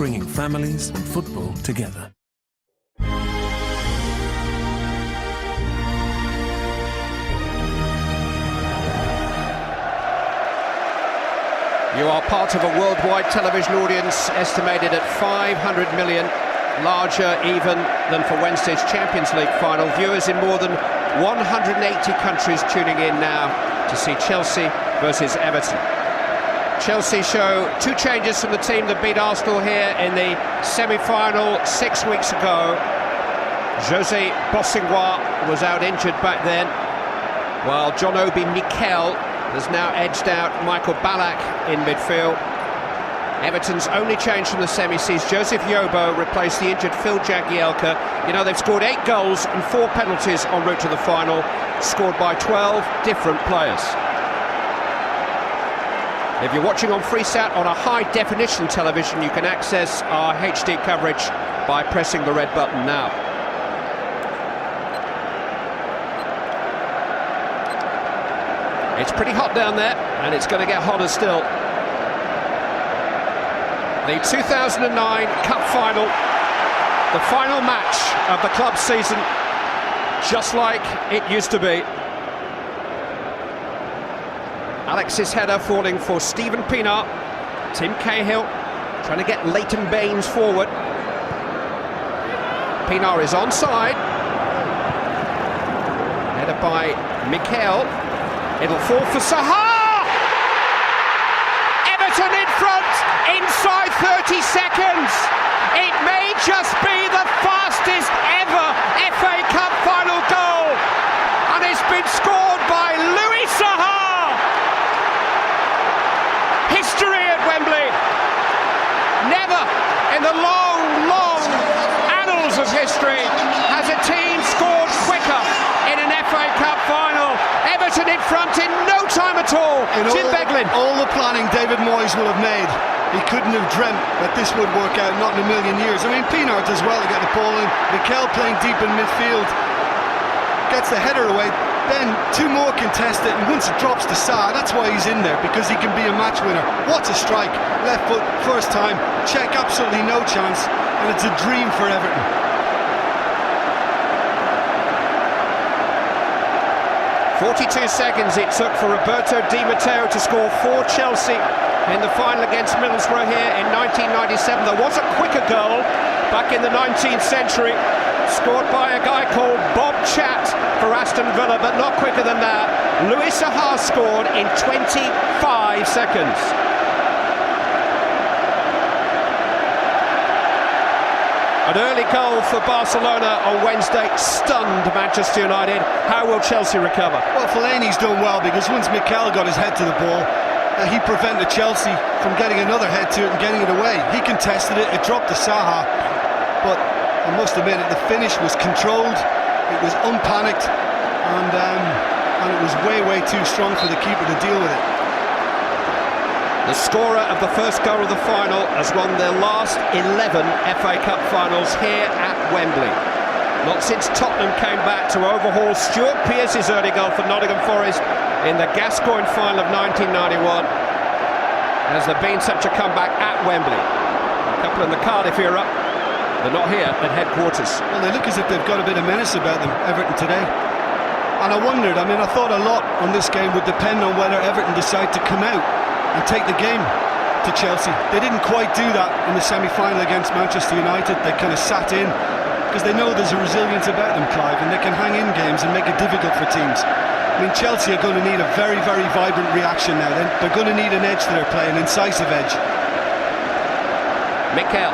bringing families and football together. You are part of a worldwide television audience estimated at 500 million, larger even than for Wednesday's Champions League final. Viewers in more than 180 countries tuning in now to see Chelsea versus Everton. Chelsea show two changes from the team that beat Arsenal here in the semi-final 6 weeks ago. Jose Bossingwa was out injured back then, while John Obi Mikel has now edged out Michael Ballack in midfield. Everton's only change from the semi sees Joseph Yobo replace the injured Phil Jagielka. You know, they've scored 8 goals and 4 penalties en route to the final, scored by 12 different players. If you're watching on Freesat on a high-definition television, you can access our HD coverage by pressing the red button now. It's pretty hot down there, and it's going to get hotter still. The 2009 Cup Final, the final match of the club season, just like it used to be. Alex's header falling for Stephen Pienaar. Tim Cahill trying to get Leighton Baines forward. Pienaar is onside. Header by Mikel. It'll fall for Zaha! Everton in front inside 30 seconds. It may just be the fastest ever FA Cup final goal, and it's been scored by Louis Zaha. History at Wembley. Never in the long annals of history has a team scored quicker in an FA Cup final. Everton in front in no time at all. Jim Beglin. All the planning David Moyes will have made, he couldn't have dreamt that this would work out, not in a million years. I mean, Pienaar does well to get the ball in. Mikel playing deep in midfield, gets the header away. Then 2 more contest it, and once it drops to Saar, that's why he's in there, because he can be a match winner. What a strike. Left foot, first time. Check, absolutely no chance, and it's a dream for Everton. 42 seconds it took for Roberto Di Matteo to score for Chelsea in the final against Middlesbrough here in 1997. There was a quicker goal back in the 19th century, scored by a guy called Bob Chatt for Aston Villa, but not quicker than that. Louis Zaha scored in 25 seconds. An early goal for Barcelona on Wednesday stunned Manchester United. How will Chelsea recover? Well, Fellaini's done well, because once Mikel got his head to the ball, he prevented Chelsea from getting another head to it and getting it away. He contested it, it dropped to Zaha, but I must admit it, the finish was controlled, it was unpanicked, and it was way too strong for the keeper to deal with it. The scorer of the first goal of the final has won their last 11 FA Cup finals here at Wembley. Not since Tottenham came back to overhaul Stuart Pearce's early goal for Nottingham Forest in the Gascoigne final of 1991 has there been such a comeback at Wembley. A couple in the Cardiff era, they're not here at headquarters. Well, they look as if they've got a bit of menace about them, Everton, today. And I wondered, I mean, I thought a lot on this game would depend on whether Everton decide to come out and take the game to Chelsea. They didn't quite do that in the semi-final against Manchester United. They kind of sat in, because they know there's a resilience about them, Clive, and they can hang in games and make it difficult for teams. I mean, Chelsea are going to need a very vibrant reaction now. They're going to need an edge to their play, an incisive edge. Mikel.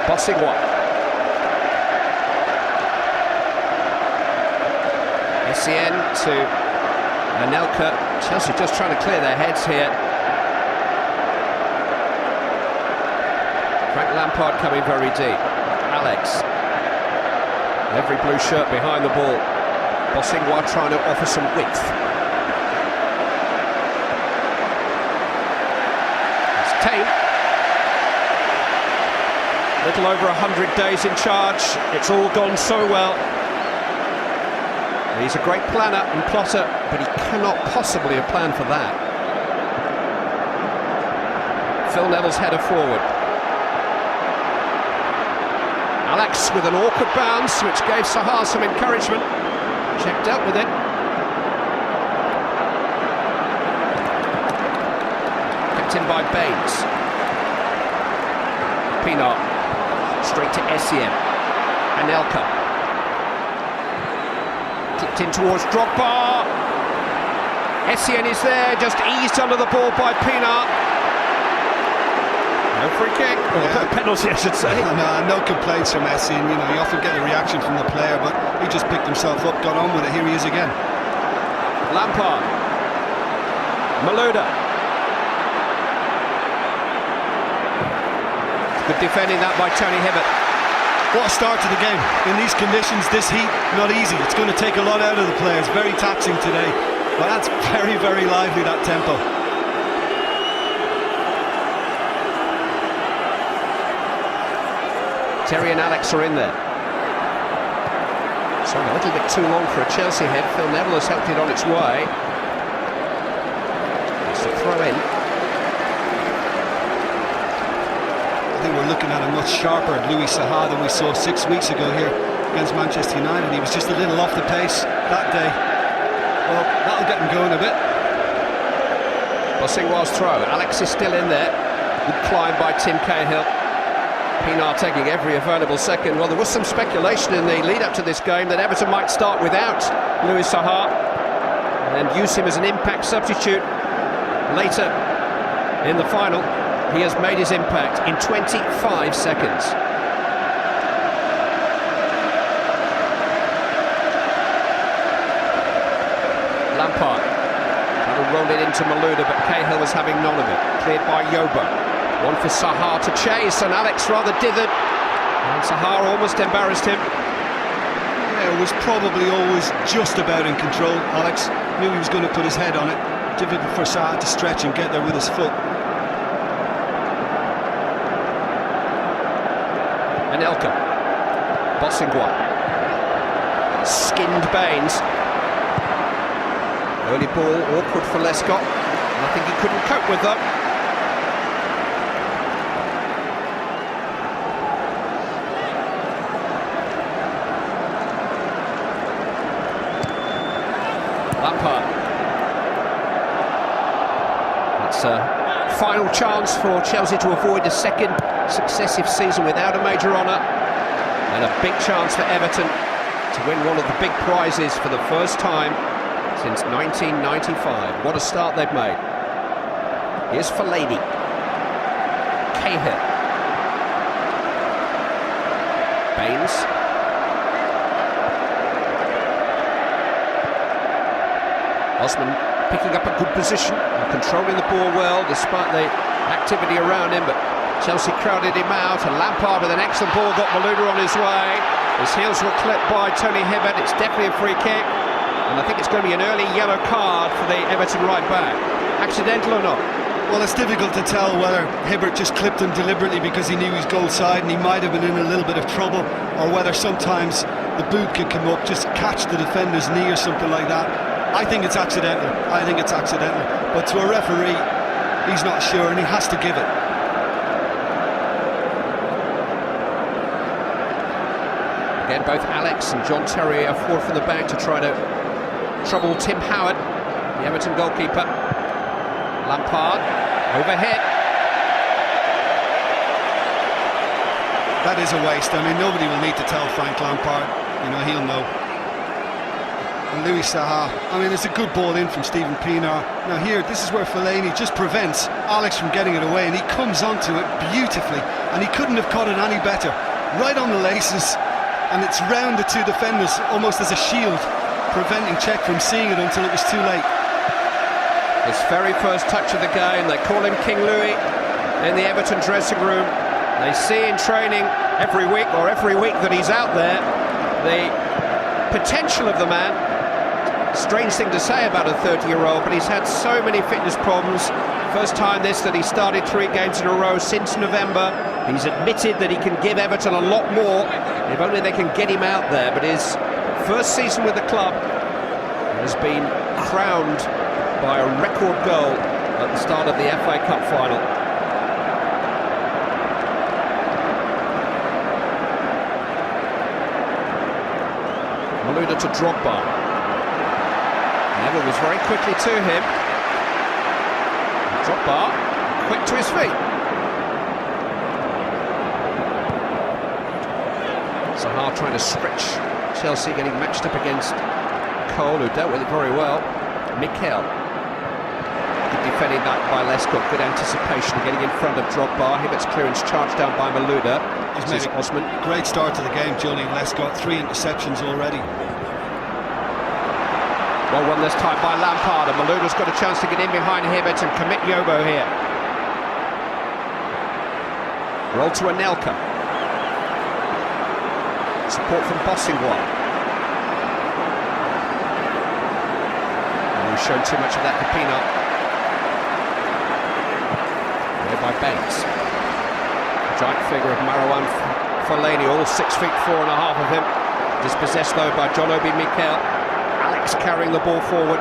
Bossingwa. Essien to Anelka. Chelsea just trying to clear their heads here. Frank Lampard coming very deep. Alex. Every blue shirt behind the ball. Bossingwa trying to offer some width. It's Tate. Little over 100 days in charge. It's all gone so well. He's a great planner and plotter, but he cannot possibly have planned for that. Phil Neville's header forward. Alex with an awkward bounce, which gave Sahar some encouragement. Checked out with it. Kept in by Baines. Pienaar. Straight to Essien. Anelka. Clipped in towards Drogba. Essien is there, just eased under the ball by Pienaar. No free kick, or penalty I should say. No complaints from Essien. You know, you often get a reaction from the player, but he just picked himself up, got on with it. Here he is again. Lampard. Malouda. Good defending that by Tony Hibbert. What a start to the game. In these conditions, this heat, not easy. It's going to take a lot out of the players. Very taxing today. But that's very, very lively, that tempo. Terry and Alex are in there. So a little bit too long for a Chelsea head. Phil Neville has helped it on its way. It's a throw in. I think we're looking at a much sharper Louis Saha than we saw 6 weeks ago here against Manchester United. He was just a little off the pace that day. Well, that'll get him going a bit. Bossingwar's throw. Alex is still in there. Good climb by Tim Cahill. Pienaar taking every available second. Well, there was some speculation in the lead-up to this game that Everton might start without Louis Saha and use him as an impact substitute later in the final. He has made his impact in 25 seconds. Lampard trying to roll it into Malouda, but Cahill was having none of it. Cleared by Yobo. One for Sahar to chase, and Alex rather dithered. And Sahar almost embarrassed him. Yeah, it was probably always just about in control. Alex knew he was going to put his head on it. Difficult for Sahar to stretch and get there with his foot. Anelka. Bossingwa. Skinned Baines. Early ball, awkward for Lescott. And I think he couldn't cope with that. Lampard. It's a final chance for Chelsea to avoid a second successive season without a major honour, and a big chance for Everton to win one of the big prizes for the first time since 1995. What a start they've made. Here's Fellaini. Cahill. Baines. Osman picking up a good position and controlling the ball well despite the activity around him, but Chelsea crowded him out, and Lampard with an excellent ball got Malouda on his way. His heels were clipped by Tony Hibbert. It's definitely a free kick, and I think it's going to be an early yellow card for the Everton right back. Accidental or not? Well, it's difficult to tell whether Hibbert just clipped him deliberately because he knew he was goal side and he might have been in a little bit of trouble, or whether sometimes the boot can come up, just catch the defender's knee or something like that. I think it's accidental. I think it's accidental. But to a referee, he's not sure and he has to give it. Again, both Alex and John Terry are forward from the back to try to trouble Tim Howard, the Everton goalkeeper. Lampard, overhead. That is a waste. I mean, nobody will need to tell Frank Lampard. You know, he'll know. And Louis Saha, I mean, it's a good ball in from Stephen Pienaar. Now here, this is where Fellaini just prevents Alex from getting it away, and he comes onto it beautifully, and he couldn't have caught it any better. Right on the laces, and it's round the two defenders, almost as a shield, preventing Cech from seeing it until it was too late. His very first touch of the game, they call him King Louis in the Everton dressing room. They see in training every week that he's out there, the potential of the man. Strange thing to say about a 30-year-old, but he's had so many fitness problems. First time that he started 3 games in a row since November. He's admitted that he can give Everton a lot more if only they can get him out there. But his first season with the club has been crowned by a record goal at the start of the FA Cup final. Malouda to Drogba. Neville was very quickly to him. Drogba, quick to his feet. Zaha trying to stretch Chelsea, getting matched up against Cole, who dealt with it very well. Mikel. Good defending that by Lescott, good anticipation, getting in front of Drogba. Hibbert's clearance charged down by Malouda. He's made a Osman. great start to the game, Julian Lescott, 3 interceptions already. Well won this time by Lampard, and Malouda's got a chance to get in behind Hibbert and commit Yobo here. Roll to Anelka. Support from Bossingwell. We've shown too much of that to Pienaar. There by Banks. Giant figure of Marouane Fellaini, all 6 feet 4.5 of him. Dispossessed though by John Obi Mikel. Alex carrying the ball forward.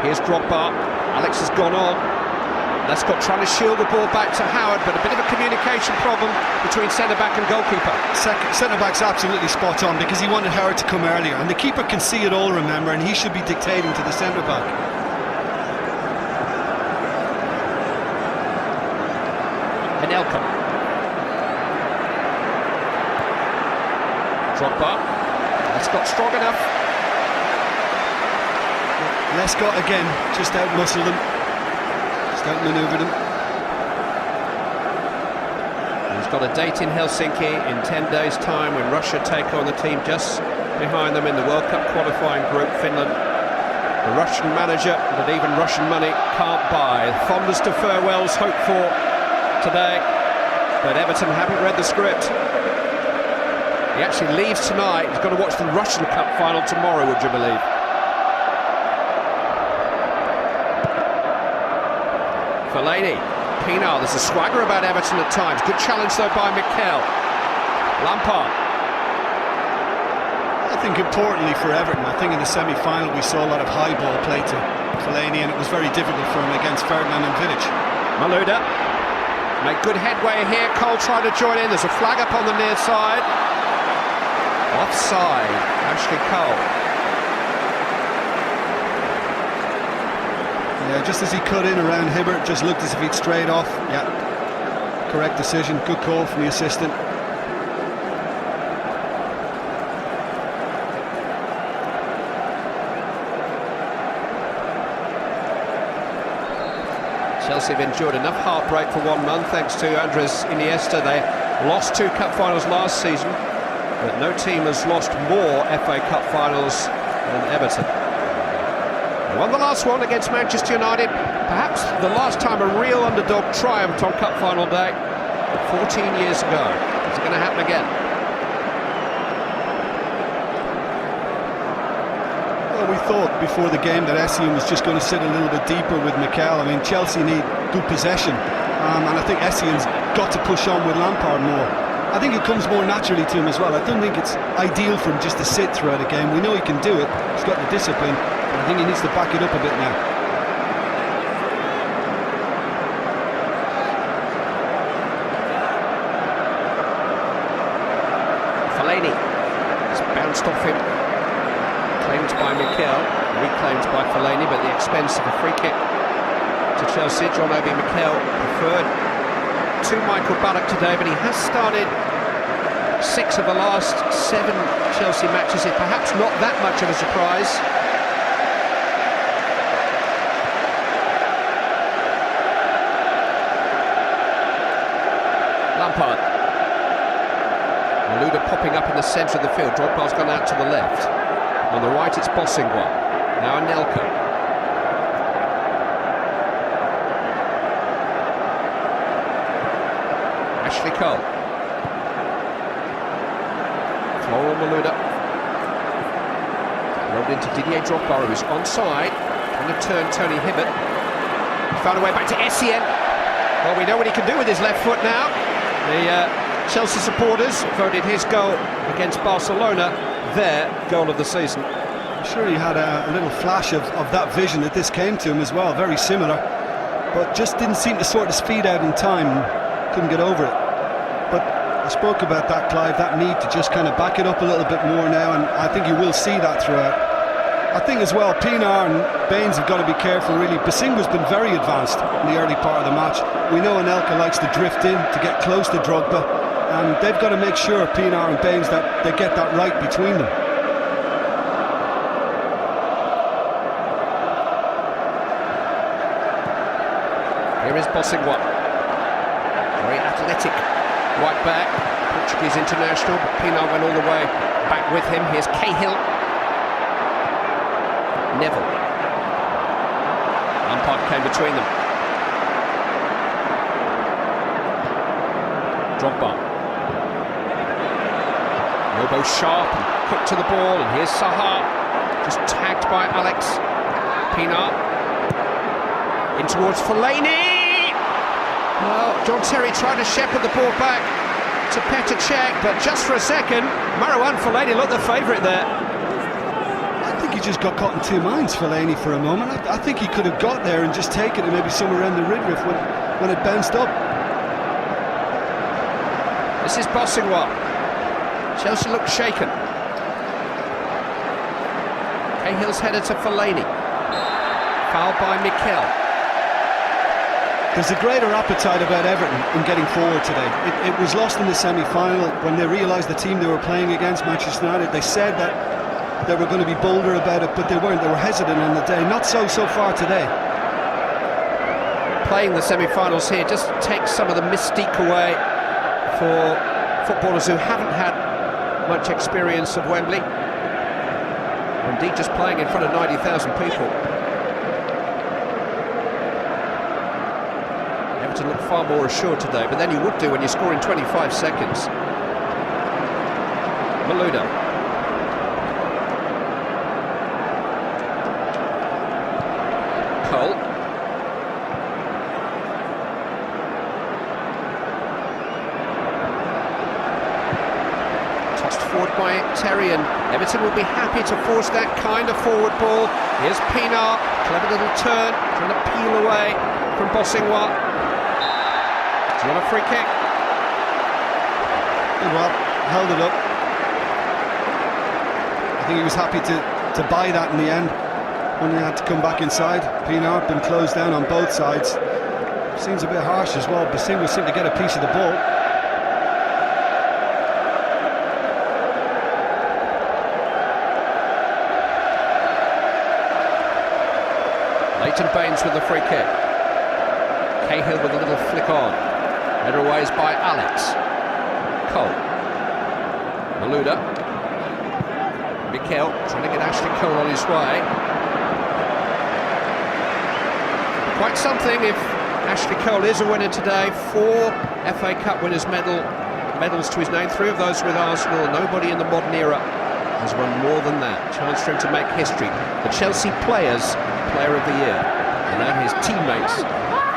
Here's Drogba. Alex has gone on. Lescott trying to shield the ball back to Howard, but a bit of a communication problem between centre-back and goalkeeper. Centre-back's absolutely spot on, because he wanted Howard to come earlier, and the keeper can see it all, remember, and he should be dictating to the centre-back. Anelka. Drogba. Lescott strong enough. Lescott again, just out-muscled him. Outmanoeuvred him. He's got a date in Helsinki in 10 days' time when Russia take on the team just behind them in the World Cup qualifying group, Finland. The Russian manager that even Russian money can't buy. Fondest of farewells hoped for today, but Everton haven't read the script. He actually leaves tonight. He's got to watch the Russian Cup final tomorrow, would you believe? Fellaini, Pienaar, there's a swagger about Everton at times. Good challenge though by Mikel. Lampard. I think importantly for Everton, I think in the semi-final we saw a lot of high ball play to Fellaini, and it was very difficult for him against Ferdinand and Vidic. Malouda make good headway here. Cole trying to join in. There's a flag up on the near side. Offside, Ashley Cole. Yeah, just as he cut in around Hibbert, just looked as if he'd strayed off. Yeah, correct decision, good call from the assistant. Chelsea have endured enough heartbreak for 1 month thanks to Andres Iniesta. They lost 2 cup finals last season, but no team has lost more FA Cup finals than Everton. They won the last one against Manchester United, perhaps the last time a real underdog triumphed on Cup final day, 14 years ago. Is it going to happen again? Well, we thought before the game that Essien was just going to sit a little bit deeper with Mikel. I mean, Chelsea need good possession, and I think Essien's got to push on with Lampard more. I think it comes more naturally to him as well. I don't think it's ideal for him just to sit throughout a game. We know he can do it, he's got the discipline, but I think he needs to back it up a bit now. Fellaini has bounced off him. Claimed by Mikel, reclaimed by Fellaini, but at the expense of a free kick to Chelsea. John Obi Mikel preferred to Michael Ballack today, but he has started 6 of the last 7 Chelsea matches. It's perhaps not that much of a surprise. Lampard. Malouda popping up in the centre of the field. Drogba's gone out to the left. On the right it's Bossingwell. Now Anelka. Ashley Cole. Florian Malouda. Rolled into Didier Drogba, who's onside. Trying to turn Tony Hibbert. Found a way back to Essien. Well, we know what he can do with his left foot now. The Chelsea supporters voted his goal against Barcelona their goal of the season. I'm sure he had a little flash of that vision that this came to him as well, very similar, but just didn't seem to sort his feet out in time and couldn't get over it. But I spoke about that, Clive, that need to just kind of back it up a little bit more now, and I think you will see that throughout. I think as well, Pienaar and Baines have got to be careful, really. Basinga's been very advanced in the early part of the match. We know Anelka likes to drift in to get close to Drogba, and they've got to make sure, Pienaar and Baines, that they get that right between them. Here is Bosingwa, very athletic right back, Portuguese international, but Pienaar went all the way back with him. Here's Cahill. Neville. Lampard came between them. Drogba. Elbow sharp and quick to the ball, and here's Saha, just tagged by Alex. Pienaar. In towards Fellaini. Well, John Terry tried to shepherd the ball back to Petr Cech, but just for a second, Marouane Fellaini looked the favourite there. He just got caught in two minds, Fellaini, for a moment. I think he could have got there and just taken it maybe somewhere around the midriff when it bounced up. This is Bosingwa. Chelsea looked shaken. Cahill's headed to Fellaini. Fouled by Mikel. There's a greater appetite about Everton in getting forward today. It was lost in the semi-final when they realised the team they were playing against, Manchester United. They said that they were going to be bolder about it, but they weren't. They were hesitant on the day. Not so far today. Playing the semi-finals here just takes some of the mystique away for footballers who haven't had much experience of Wembley, or indeed just playing in front of 90,000 people. Everton look far more assured today, but then you would do when you score in 25 seconds. Malouda. Cole. Tossed forward by Terry, and Everton will be happy to force that kind of forward ball. Here's Pienaar, clever little turn, trying to peel away from Bosingwa. It's not a free kick. Well, held it up. I think he was happy to buy that in the end. Only had to come back inside. Pienaar been closed down on both sides. Seems a bit harsh as well. Basinga seemed to get a piece of the ball. Leighton Baines with the free kick. Cahill with a little flick on. Header away is by Alex. Cole. Malouda. Mikel trying to get Ashley Cole on his way. Quite something if Ashley Cole is a winner today. 4 FA Cup winners' medals to his name, 3 of those with Arsenal. Nobody in the modern era has won more than that. Chance for him to make history. The Chelsea Players' Player of the Year. And now his teammates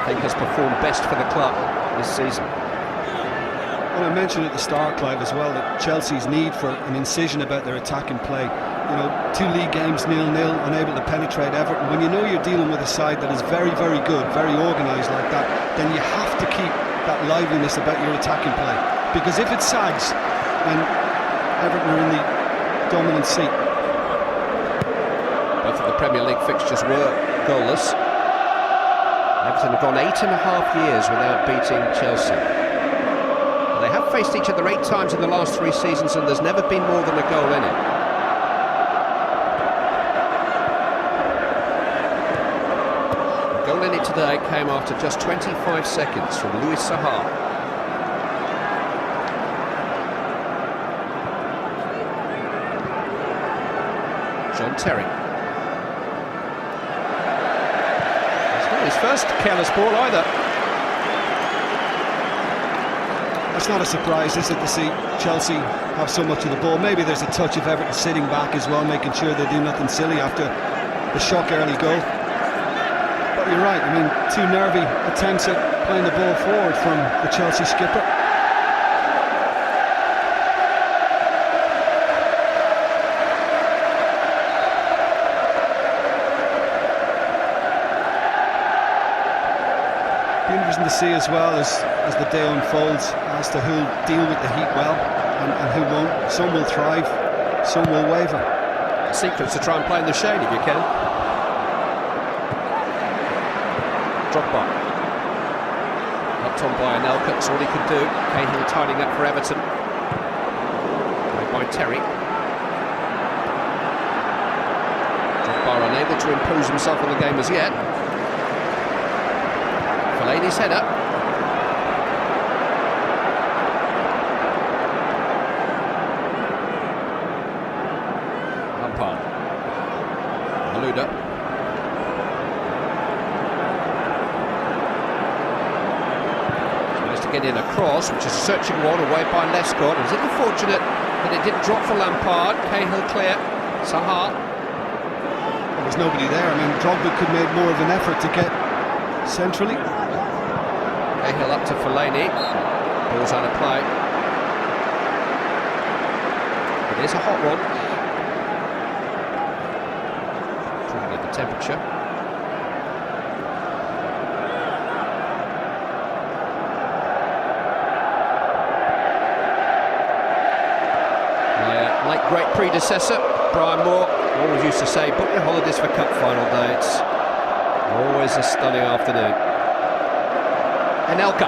think has performed best for the club this season. Well, I mentioned at the start, Clive, as well, that Chelsea's need for an incision about their attacking play. You know, 2 league games 0-0, unable to penetrate Everton. When you know you're dealing with a side that is very, very good, very organised like that, then you have to keep that liveliness about your attacking play. Because if it sags, then Everton are in the dominant seat. Both of the Premier League fixtures were goalless. Everton have gone 8.5 years without beating Chelsea. They have faced each other 8 times in the last 3 seasons, and there's never been more than a goal in it. The goal in it today came after just 25 seconds from Louis Saha. John Terry. It's not his first careless ball either. It's not a surprise, is it, to see Chelsea have so much of the ball. Maybe there's a touch of Everton sitting back as well, making sure they do nothing silly after the shock early goal. But you're right, I mean, 2 nervy attempts at playing the ball forward from the Chelsea skipper. Been interesting to see as well as the day unfolds as to who'll deal with the heat well and who won't. Some will thrive, some will waver. The secret's to try and play in the shade if you can. Drogba. Knocked on by Anelka, that's all he could do. Cahill tidying up for Everton. Played by Terry. Drogba unable to impose himself on the game as yet. Fellaini's header. Lampard. Malouda. Managed to get in a cross, which is a searching one, away by Lescott. It was unfortunate that it didn't drop for Lampard. Cahill clear. Sahar. There was nobody there. I mean, Drogba could have made more of an effort to get centrally. Cahill up to Fellaini. Ball's out of play. It is a hot one. Trying to get the temperature. My late great predecessor, Brian Moore, always used to say, book your holidays for cup final day. It's always a stunning afternoon. Anelka.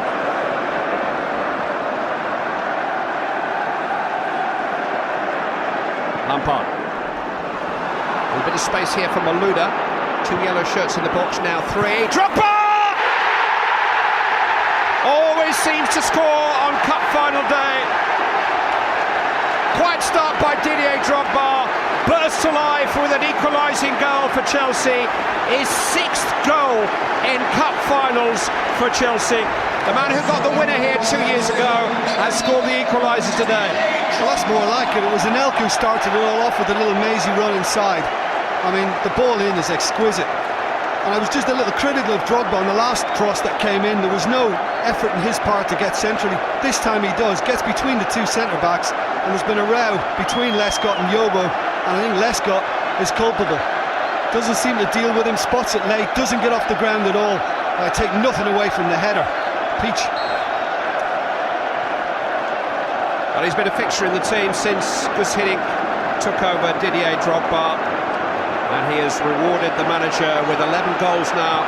Lampard. A little bit of space here for Malouda. 2 yellow shirts in the box, now 3. Drogba! Always seems to score on cup final day. Quiet start by Didier Drogba. Bursts to life with an equalising goal for Chelsea. His 6th goal in cup finals for Chelsea. The man who got the winner here 2 years ago has scored the equaliser today. Well, that's more like it. It was Anelka who started it all off with a little mazy run inside. I mean, the ball in is exquisite. And I was just a little critical of Drogba on the last cross that came in. There was no effort on his part to get centrally. This time he does, gets between the two centre-backs, and there's been a row between Lescott and Yobo, and I think Lescott is culpable. Doesn't seem to deal with him, spots it late, doesn't get off the ground at all. I take nothing away from the header. Peach. Well, he's been a fixture in the team since Gus Hiddink took over Didier Drogba, and he has rewarded the manager with 11 goals now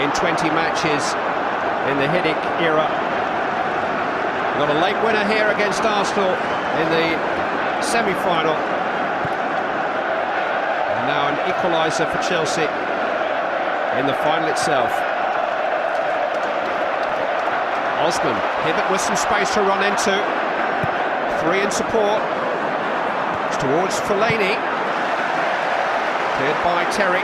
in 20 matches in the Hiddink era. Got a late winner here against Arsenal in the semi-final. And now an equaliser for Chelsea in the final itself. Osman, Hibbert with some space to run into. 3 in support. It's towards Fellaini. Cleared by Terry.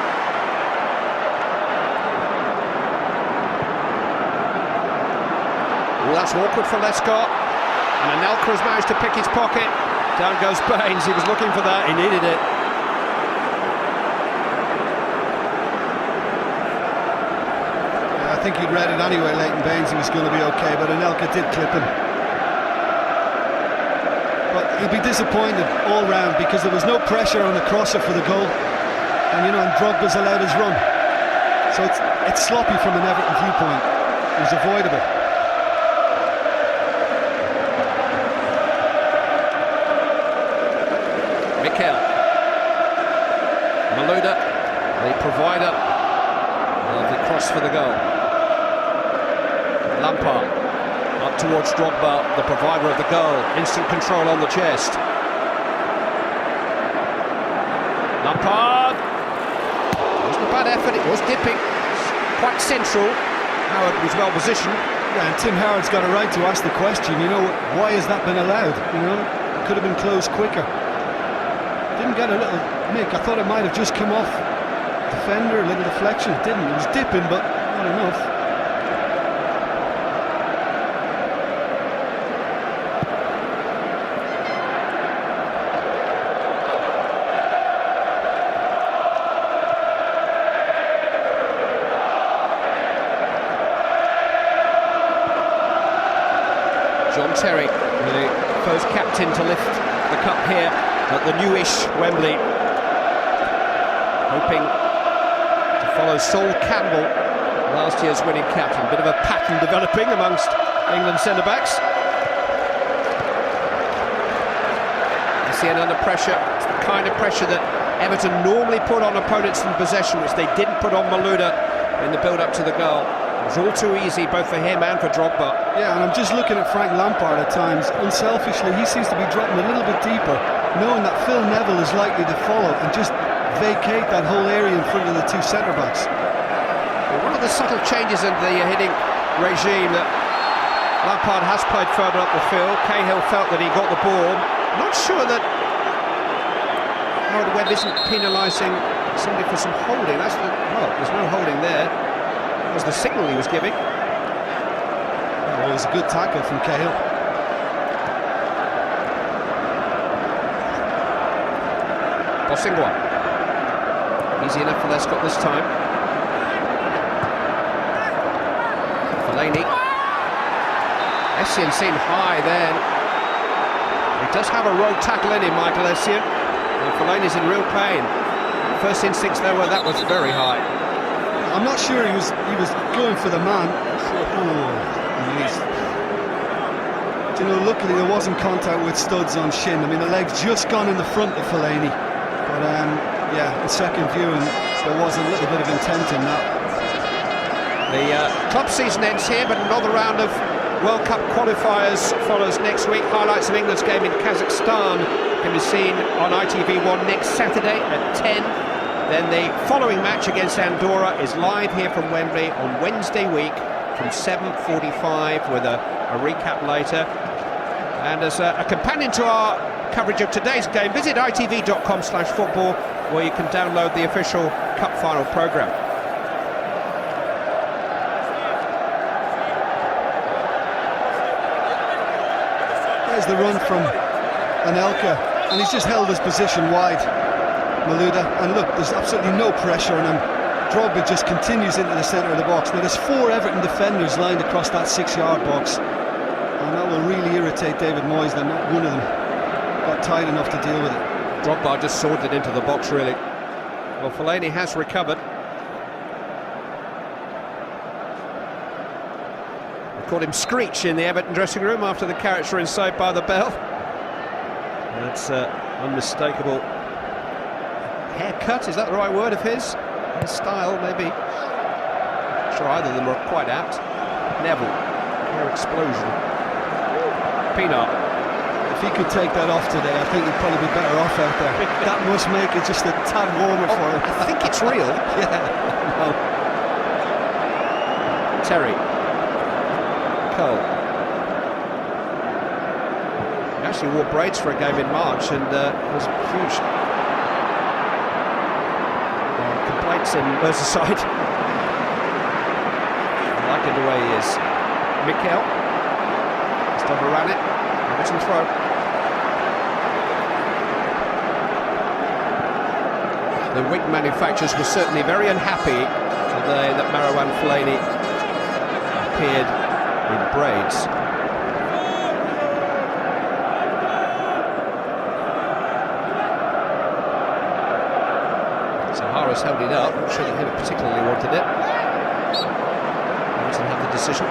Oh, that's awkward for Lescott. And Anelka has managed to pick his pocket. Down goes Baines. He was looking for that. He needed it. I think he'd read it anyway, Leighton Baines. He was going to be okay, but Anelka did clip him. But he'll be disappointed all round because there was no pressure on the crosser for the goal. And you know, and Drogba's allowed his run. So it's sloppy from an Everton viewpoint. It was avoidable. Mikel. Malouda, the provider of the cross for the goal. Lampard up towards Drogba, the provider of the goal. Instant control on the chest. Lampard. It wasn't a bad effort, it was dipping. Quite central. Howard was well positioned. Yeah, and Tim Howard's got a right to ask the question, you know, why has that been allowed? You know, it could have been closed quicker. Didn't get a little nick. I thought it might have just come off defender, a little deflection. It didn't. It was dipping, but not enough. John Terry, the first captain to lift the cup here at the newish Wembley, hoping to follow Sol Campbell last year's winning captain. Bit of a pattern developing amongst England centre-backs. Essien under pressure. It's the kind of pressure that Everton normally put on opponents in possession, which they didn't put on Malouda in the build-up to the goal. It was all too easy, both for him and for Drogba. Yeah, and I'm just looking at Frank Lampard at times. Unselfishly, he seems to be dropping a little bit deeper, knowing that Phil Neville is likely to follow and just vacate that whole area in front of the two centre-backs. Well, one of the subtle changes in the hitting regime that Lampard has played further up the field. Cahill felt that he got the ball. Not sure that Howard Webb isn't penalising somebody for some holding. Well, there's no holding there. That was the signal he was giving. Well, it was a good tackle from Cahill. Bosingwa. Easy enough for Lescott this time. Fellaini. Essien seemed high then. He does have a rogue tackle in him, Michael Essien. And Fellaini's in real pain. First instincts there were that was very high. I'm not sure he was going for the man. Do you know, luckily there wasn't contact with studs on shin. I mean, the leg's just gone in the front of Fellaini. But yeah, in second viewing, there was a little bit of intent in that. The club season ends here, but another round of World Cup qualifiers follows next week. Highlights of England's game in Kazakhstan can be seen on ITV1 next Saturday at 10. Then the following match against Andorra is live here from Wembley on Wednesday week from 7:45 with a recap later. And as a companion to our coverage of today's game, visit itv.com/football, where you can download the official Cup final programme. There's the run from Anelka, and he's just held his position wide, Malouda, and look, there's absolutely no pressure on him. Drogba just continues into the centre of the box. Now there's 4 Everton defenders lined across that 6-yard box, and that will really irritate David Moyes. Then not one of them got tight enough to deal with it. Drogba just sawed it into the box, really. Well, Fellaini has recovered. We called him Screech in the Everton dressing room after the character inside by the bell. That's unmistakable haircut, is that the right word of his? His style, maybe. I'm sure either of them are quite apt. Neville, hair explosion. Pienaar. If he could take that off today, I think he'd probably be better off out there. That must make it just a tad warmer for him. I think it's real. Yeah. No. Terry. Cole. He actually wore braids for a game in March and was huge complaints in Merseyside. I like it the way he is. Mikel. Just overran it. Everton throw. The wig manufacturers were certainly very unhappy today that Marouane Fellaini appeared in braids. Sahara's held it up. I'm sure that he particularly wanted it. Everton have the decision.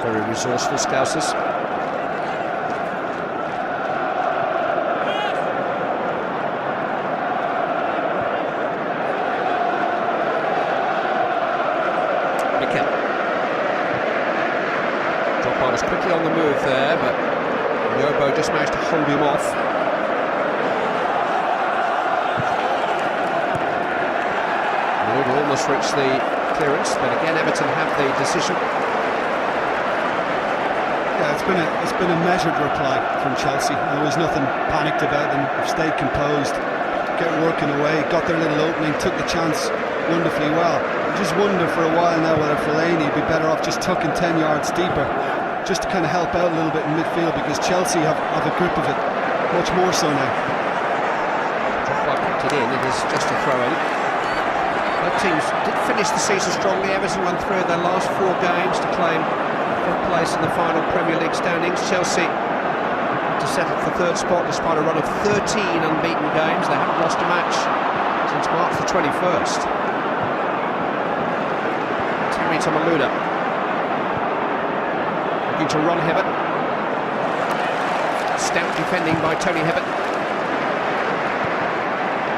Very resourceful Scousers. Mikel. Drogba was quickly on the move there, but Yobo just managed to hold him off. Would almost reached the clearance, but again Everton have the decision. Yeah, it's been a measured reply from Chelsea. There was nothing panicked about them. They've stayed composed, get working away, got their little opening, took the chance wonderfully well. I just wonder for a while now whether Fellaini would be better off just tucking 10 yards deeper, just to kind of help out a little bit in midfield, because Chelsea have a grip of it, much more so now. Drogba picked it in, it is just a throw in. Both teams did finish the season strongly. Everton won 3 of their last 4 games to claim 4th place in the final Premier League standings. Chelsea to to settle for third spot despite a run of 13 unbeaten games. They haven't lost a match since March the 21st. Terry to Malouda. Looking to run Hibbert. Stout defending by Tony Hibbert.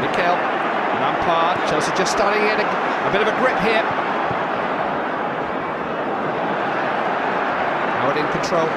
Mikel, Lampard, Chelsea just starting in a bit of a grip here. Howard in control.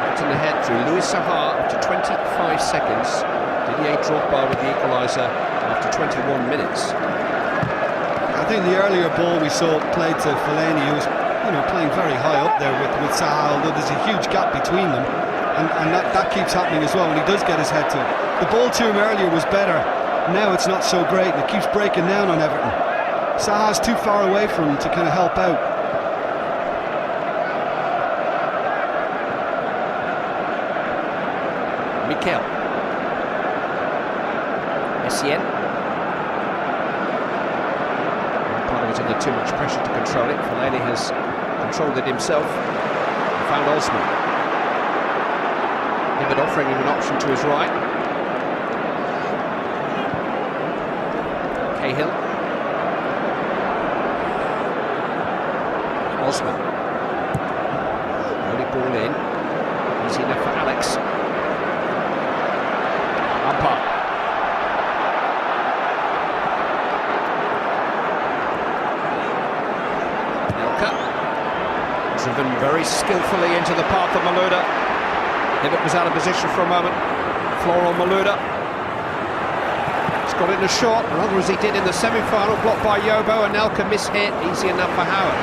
Everton ahead through Louis Sahar after 25 seconds. Didier Drogba with the equaliser after 21 minutes. I think the earlier ball we saw played to Fellaini, who was, playing very high up there with Saha, although there's a huge gap between them, and that keeps happening as well when he does get his head to it. The ball to him earlier was better. Now it's not so great, and it keeps breaking down on Everton. Saha's too far away from him to kind of help out. Mikel. Essien. Lampard was under too much pressure to control it. Fellaini has controlled it himself. Found Osman. Hibbert offering him an option to his right. Cahill. Osman. Early ball in. Easy enough for Alex. Lampard. Driven very skillfully into the path of Malouda. Hibbert was out of position for a moment. Floral Malouda. He's got it in a shot, rather as he did in the semi-final, blocked by Yobo. Anelka mishit, easy enough for Howard.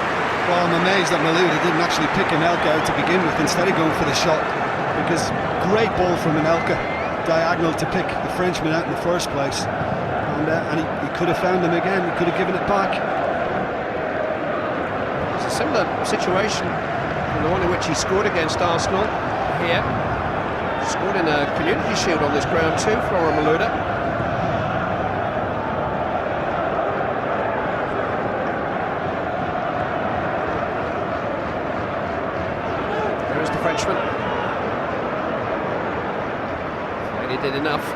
Well, I'm amazed that Malouda didn't actually pick Anelka out to begin with instead of going for the shot, because great ball from Anelka, diagonal to pick the Frenchman out in the first place, and he could have found him again. He could have given it back. Similar situation from the one in which he scored against Arsenal here. Scored in a Community Shield on this ground too, Flora Malouda. There is the Frenchman. And he did enough.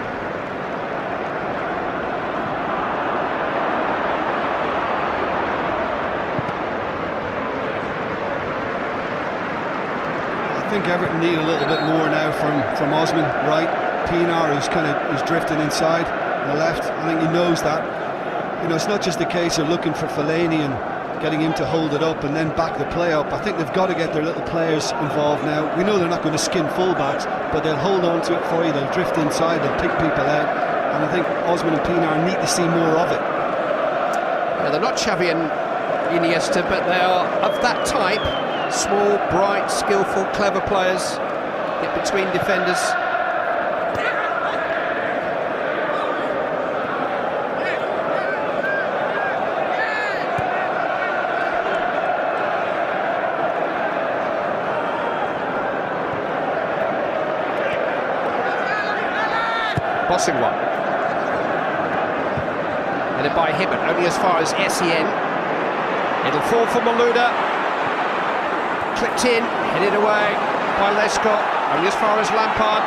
I think Everton need a little bit more now from Osman, right? Pinar, who's drifting inside on the left. I think he knows that. It's not just a case of looking for Fellaini and getting him to hold it up and then back the play up. I think they've got to get their little players involved now. We know they're not going to skin fullbacks, but they'll hold on to it for you. They'll drift inside, they'll pick people out, and I think Osman and Pinar need to see more of it. Yeah, they're not Xavi and Iniesta, but they are of that type. Small, bright, skillful, clever players get between defenders. Bossing one. Headed by Hibbert, only as far as Essien. It'll fall for Malouda. Clipped in, headed away by Lescott, only as far as Lampard.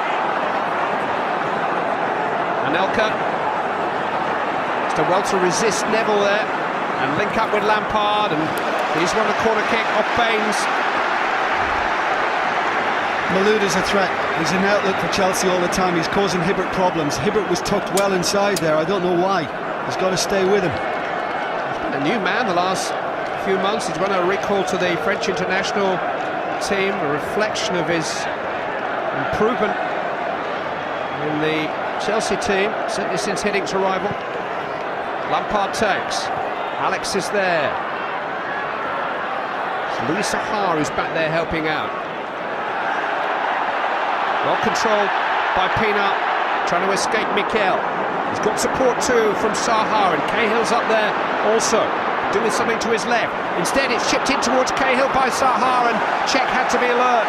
Anelka. Just well to resist Neville there and link up with Lampard, and he's won the corner kick off Baines. Malouda's a threat. He's an outlet for Chelsea all the time. He's causing Hibbert problems. Hibbert was tucked well inside there. I don't know why. He's got to stay with him. He's been a new man the last few months. He's won a recall to the French international team, a reflection of his improvement in the Chelsea team, certainly since Hiddink arrival. Lampard takes. Alex is there. It's Louis Sahar who's back there helping out. Well controlled by Pinar, trying to escape Mikel. He's got support too from Sahar, and Cahill's up there also, doing something to his left. Instead it's chipped in towards Cahill by Sahar, and Cech had to be alert.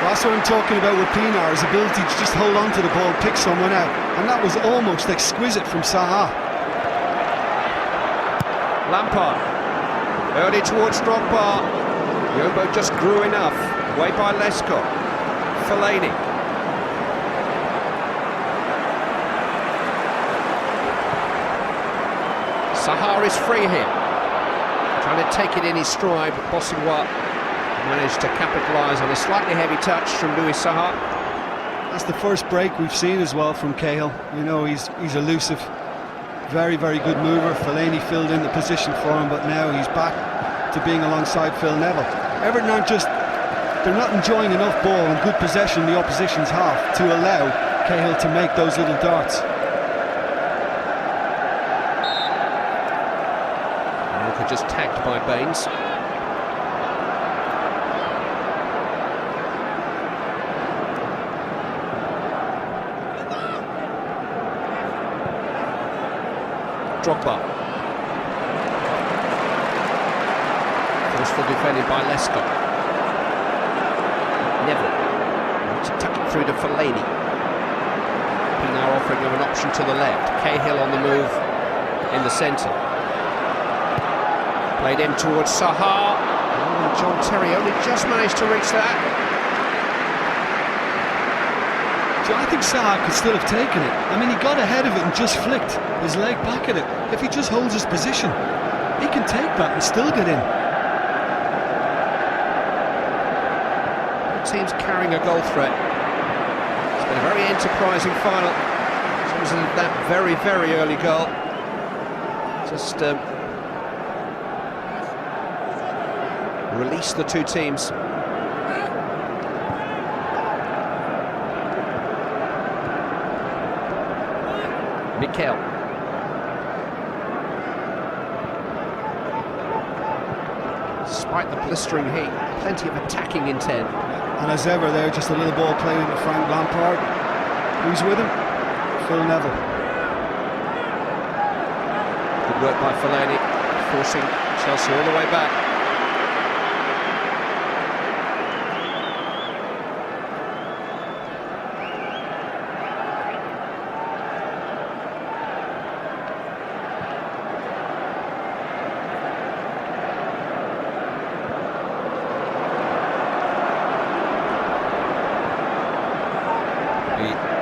That's what I'm talking about with Pinar, his ability to just hold on to the ball, pick someone out. And that was almost exquisite from Zaha. Lampard, early towards Drogba. Yobo just grew enough. Away by Lescott. Fellaini. Zaha is free here. Trying to take it in his stride, but Bosingwa managed to capitalise on a slightly heavy touch from Louis Zaha. That's the first break we've seen as well from Cahill. You know, he's elusive. Very, very good mover. Fellaini filled in the position for him, but now he's back to being alongside Phil Neville. Everton aren't just... they're not enjoying enough ball and good possession in the opposition's half to allow Cahill to make those little darts. Anelka just tagged by Baines. Drogba. Forceful defended by Lescott. Neville. To tuck it through to Fellaini. Pinar offering him an option to the left. Cahill on the move in the centre. Played in towards Zaha. Oh, John Terry only just managed to reach that. So I think Zaha could still have taken it. I mean, he got ahead of it and just flicked his leg back at it. If he just holds his position, he can take that and still get in. The team's carrying a goal threat. It's been a very enterprising final. In terms of that very, very early goal. Just release the two teams. Mikel. Despite the blistering heat, plenty of attacking intent. And as ever there, just a little ball playing to Frank Lampard. Who's with him? Phil Neville. Good work by Fellaini, forcing Chelsea all the way back.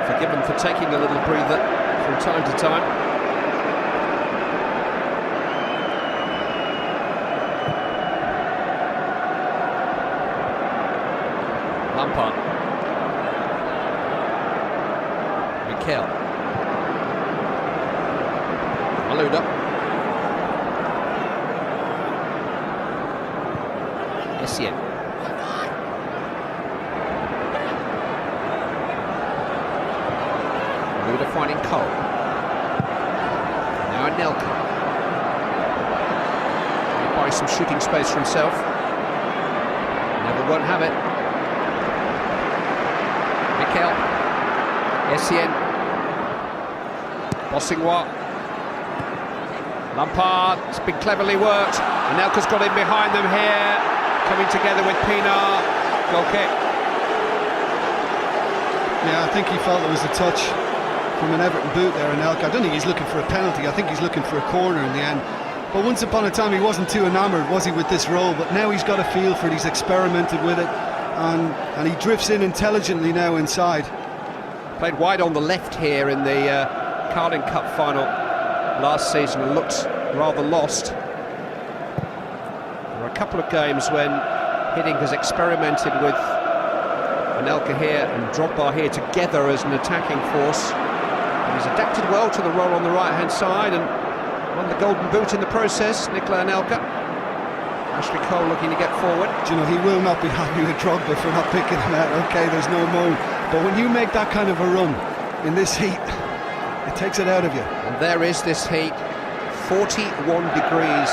Forgiven for taking a little breather from time to time. Lampard. Mikel. Malouda. Essien. Finding Cole. Now Anelka. Buy some shooting space for himself. Neville won't have it. Mikel. Essien. Bosingwa. Lampard. It's been cleverly worked. Anelka's got in behind them here. Coming together with Pinar. Goal kick. Yeah, I think he felt there was a touch from an Everton boot there, Anelka. I don't think he's looking for a penalty. I think he's looking for a corner in the end. But once upon a time he wasn't too enamoured, was he, with this role? But now he's got a feel for it. He's experimented with it, and he drifts in intelligently now inside. Played wide on the left here in the Carling Cup final last season and looked rather lost. There are a couple of games when Hiddink has experimented with Anelka here and Drogba here together as an attacking force. He's adapted well to the role on the right-hand side and won the Golden Boot in the process, Nicola Anelka. Ashley Cole looking to get forward. Do you know, he will not be happy with Drogba for not picking him out. OK, there's no moan. But when you make that kind of a run in this heat, it takes it out of you. And there is this heat, 41 degrees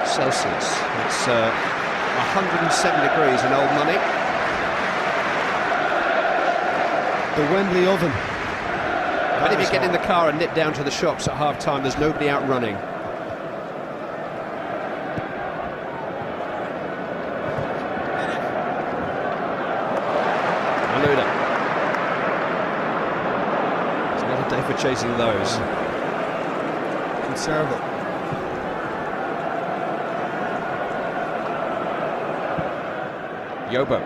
Celsius. It's 107 degrees in old money. The Wembley oven. But if you get in the car and nip down to the shops at half-time, there's nobody out running. chasing those. Conserve it. Yobo.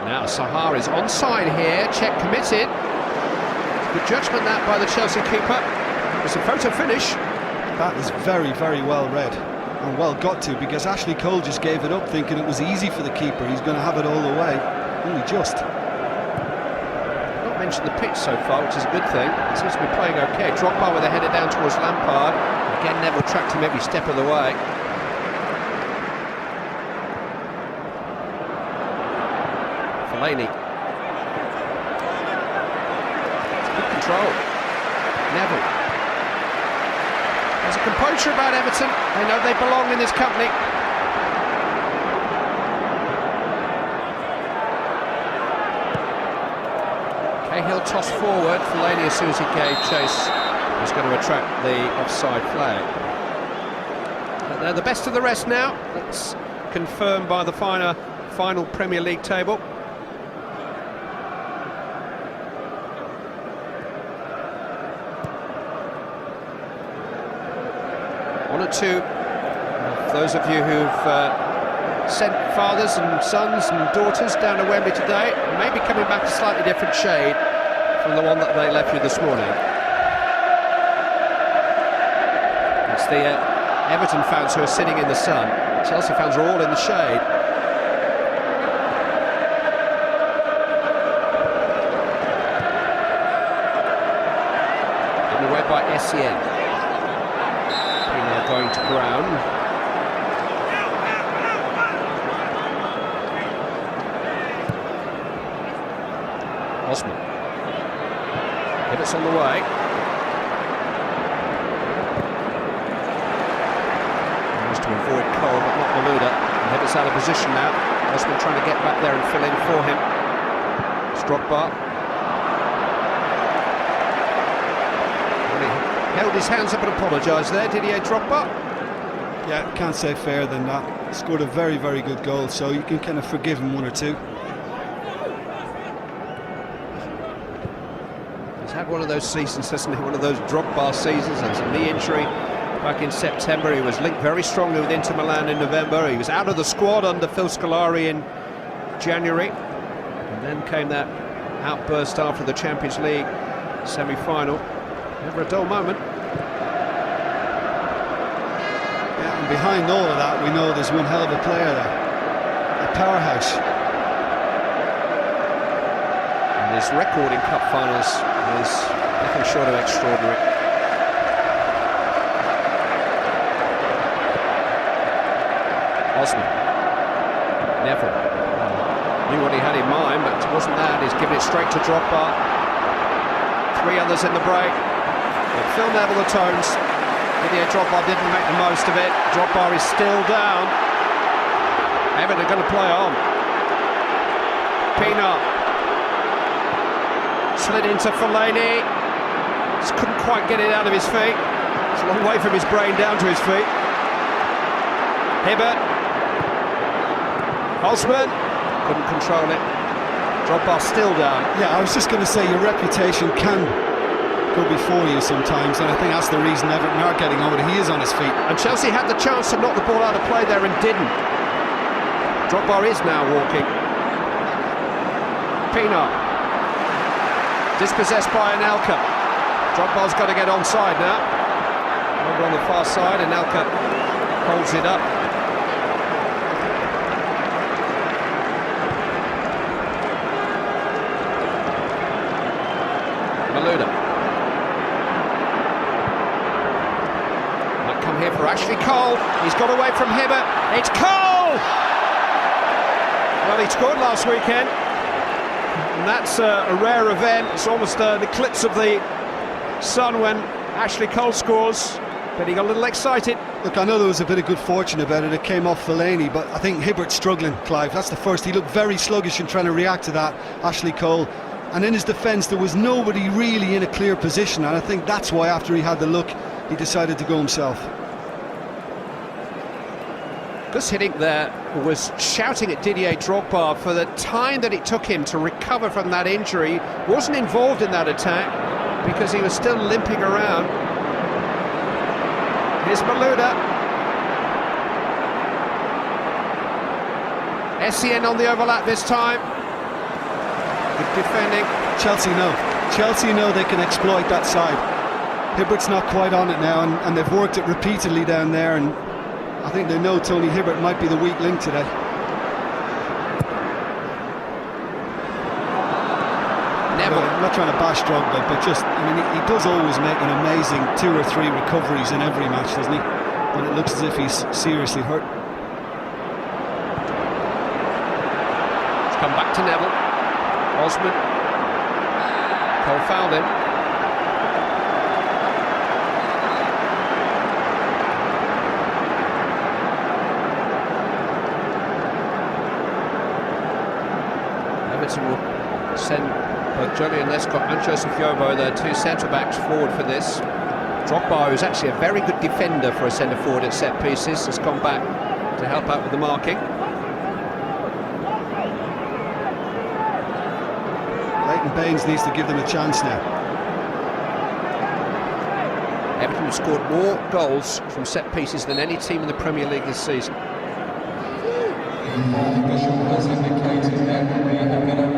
Now Sahar is onside here. Check committed. Good judgment that by the Chelsea keeper. It's a photo finish. That is very, very well read and well got to, because Ashley Cole just gave it up thinking it was easy for the keeper. He's going to have it all the way. Only just. Not mentioned the pitch so far, which is a good thing. It seems to be playing okay. Drogba with a header down towards Lampard. Again, Neville tracked him every step of the way. Fellaini. It's good control. Neville. There's a composure about Everton. They know they belong in this company. Cahill tossed forward. Fellaini, as soon as he gave chase, was going to attract the offside flag. But they're the best of the rest now. That's confirmed by the final Premier League table. One or two of those of you who've sent fathers and sons and daughters down to Wembley today may be coming back a slightly different shade from the one that they left you this morning. It's the Everton fans who are sitting in the sun. Chelsea fans are all in the shade. Given away by Essien. Going to ground. Osman. Hibbert's on the way. Managed to avoid Cole, but not Malouda. And Hibbert's out of position now. Osman trying to get back there and fill in for him. It's Drogba. Held his hands up and apologised there, Didier Drogba. Yeah, can't say fairer than that. Scored a very, very good goal, so you can kind of forgive him one or two. He's had one of those seasons, hasn't he? One of those Drogba seasons. There's a knee injury back in September. He was linked very strongly with Inter Milan in November. He was out of the squad under Phil Scolari in January. And then came that outburst after the Champions League semi-final. Never a dull moment. Yeah, and behind all of that, we know there's one hell of a player there. A powerhouse. And his record in cup finals is nothing short of extraordinary. Osman. Neville. Knew what he had in mind, but it wasn't that. He's given it straight to Drogba. Three others in the break. But Phil Neville atones. Didier Drogba didn't make the most of it. Drogba is still down. Everton are going to play on. Pina slid into Fellaini. Just couldn't quite get it out of his feet. It's a long way from his brain down to his feet. Hibbert. Osman couldn't control it. Drogba still down. Yeah, I was just going to say your reputation can go before you sometimes, and I think that's the reason Everton are getting on with it. He is on his feet. And Chelsea had the chance to knock the ball out of play there and didn't. Drogba is now walking. Pina. Dispossessed by Anelka. Drogba's got to get onside now. Over on the far side, Anelka holds it up. Malouda. Might come here for Ashley Cole. He's got away from Hibbert. It's Cole! Well, he scored last weekend. And that's a rare event. It's almost an eclipse of the sun when Ashley Cole scores. But he got a little excited. Look, I know there was a bit of good fortune about it. It came off Fellaini, but I think Hibbert's struggling, Clive. That's the first. He looked very sluggish in trying to react to that, Ashley Cole. And in his defence, there was nobody really in a clear position, and I think that's why, after he had the look, he decided to go himself. Gus Hiddink there was shouting at Didier Drogba for the time that it took him to recover from that injury. Wasn't involved in that attack. because he was still limping around. Here's Malouda. SCN on the overlap this time. Good defending. Chelsea know they can exploit that side. Hibbert's not quite on it now, and they've worked it repeatedly down there, and I think they know Tony Hibbert might be the weak link today. I'm not trying to bash Drogba, but just, I mean, he does always make an amazing 2 or 3 recoveries in every match, doesn't he? But it looks as if he's seriously hurt. It's come back to Neville. Osman. Cole fouled him. Everton will send both Johnny and Lescott and Joseph Yobo, their 2 centre-backs, forward for this. Drogba, who's actually a very good defender for a centre-forward at set pieces, has gone back to help out with the marking. Leighton Baines needs to give them a chance now. Everton have scored more goals from set pieces than any team in the Premier League this season.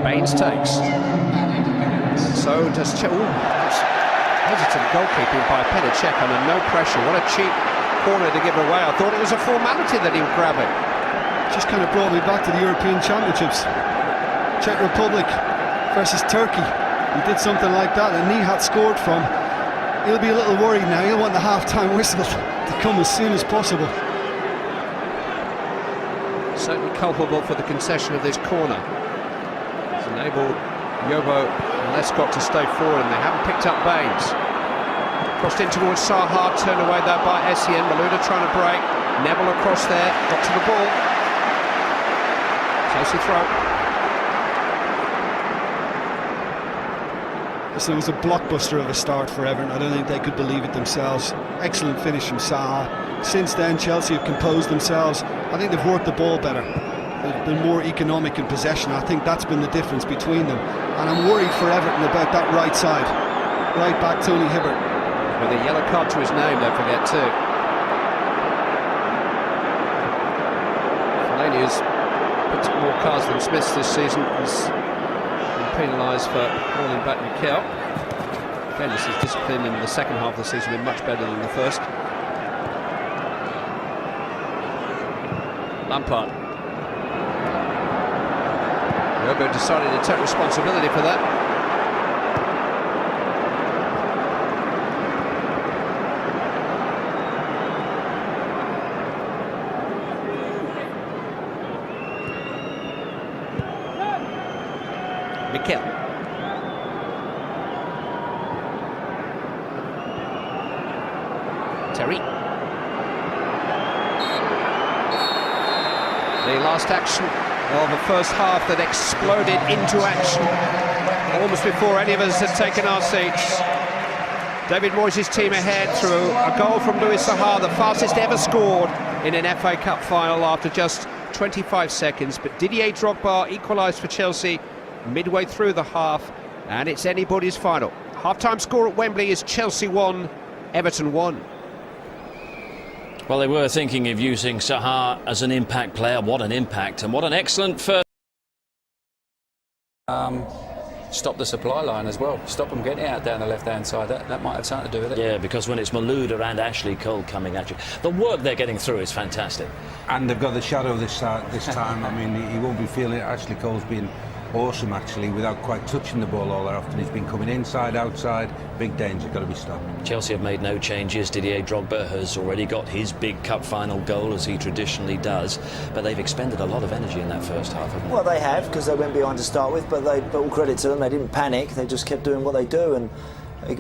Baines takes. So does hesitant goalkeeping by Petr under no pressure. What a cheap corner to give away. I thought it was a formality that he would grab it. Just kind of brought me back to the European Championships. Czech Republic versus Turkey. He did something like that, and Nihat scored from. He'll be a little worried now. He'll want the half-time whistle to come as soon as possible. Certainly culpable for the concession of this corner. It's enabled Yobo and Lescott to stay forward, and they haven't picked up Baines. Crossed in towards Saha, turned away there by SCN. Malouda trying to break. Neville across there, got to the ball. Chelsea throw. So it was a blockbuster of a start for Everton. I don't think they could believe it themselves. Excellent finish from Saha. Since then, Chelsea have composed themselves. I think they've worked the ball better. They've been more economic in possession. I think that's been the difference between them. And I'm worried for Everton about that right side. Right back, Tony Hibbert. With a yellow card to his name, don't forget too. Fellaini, who's picked up more cards than Smiths this season, has been penalised for holding back Mikel. Again, this is discipline in the second half of the season, been much better than the first. Lampard. Yobo decided to take responsibility for that. Mikel. Terry. The last action of the first half that exploded into action almost before any of us had taken our seats. David Moyes' team ahead through a goal from Louis Saha, the fastest ever scored in an FA Cup final after just 25 seconds. But Didier Drogba equalised for Chelsea midway through the half, and it's anybody's final. Half-time score at Wembley is Chelsea 1, Everton 1. Well, they were thinking of using Saha as an impact player. What an impact, and what an excellent first. Stop the supply line as well. Stop them getting out down the left-hand side. That might have something to do with it. Yeah, because when it's Malouda and Ashley Cole coming at you, the work they're getting through is fantastic. And they've got the shadow this time. I mean, he won't be feeling it. Ashley Cole's been awesome, actually, without quite touching the ball all that often. He's been coming inside, outside. Big danger, got to be stopped. Chelsea have made no changes. Didier Drogba has already got his big cup final goal, as he traditionally does, but they've expended a lot of energy in that first half, haven't they? Well, they have, because they went behind to start with, but all credit to them, they didn't panic. They just kept doing what they do, and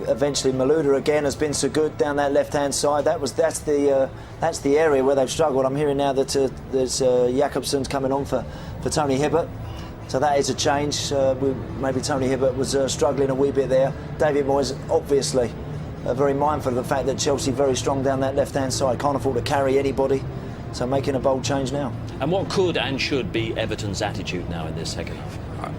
eventually Malouda again has been so good down that left-hand side. That's the area where they've struggled. I'm hearing now that there's Jakobsen's coming on for Tony Hibbert. So that is a change. Maybe Tony Hibbert was struggling a wee bit there. David Moyes, obviously, very mindful of the fact that Chelsea very strong down that left-hand side. Can't afford to carry anybody. So making a bold change now. And what could and should be Everton's attitude now in this second half?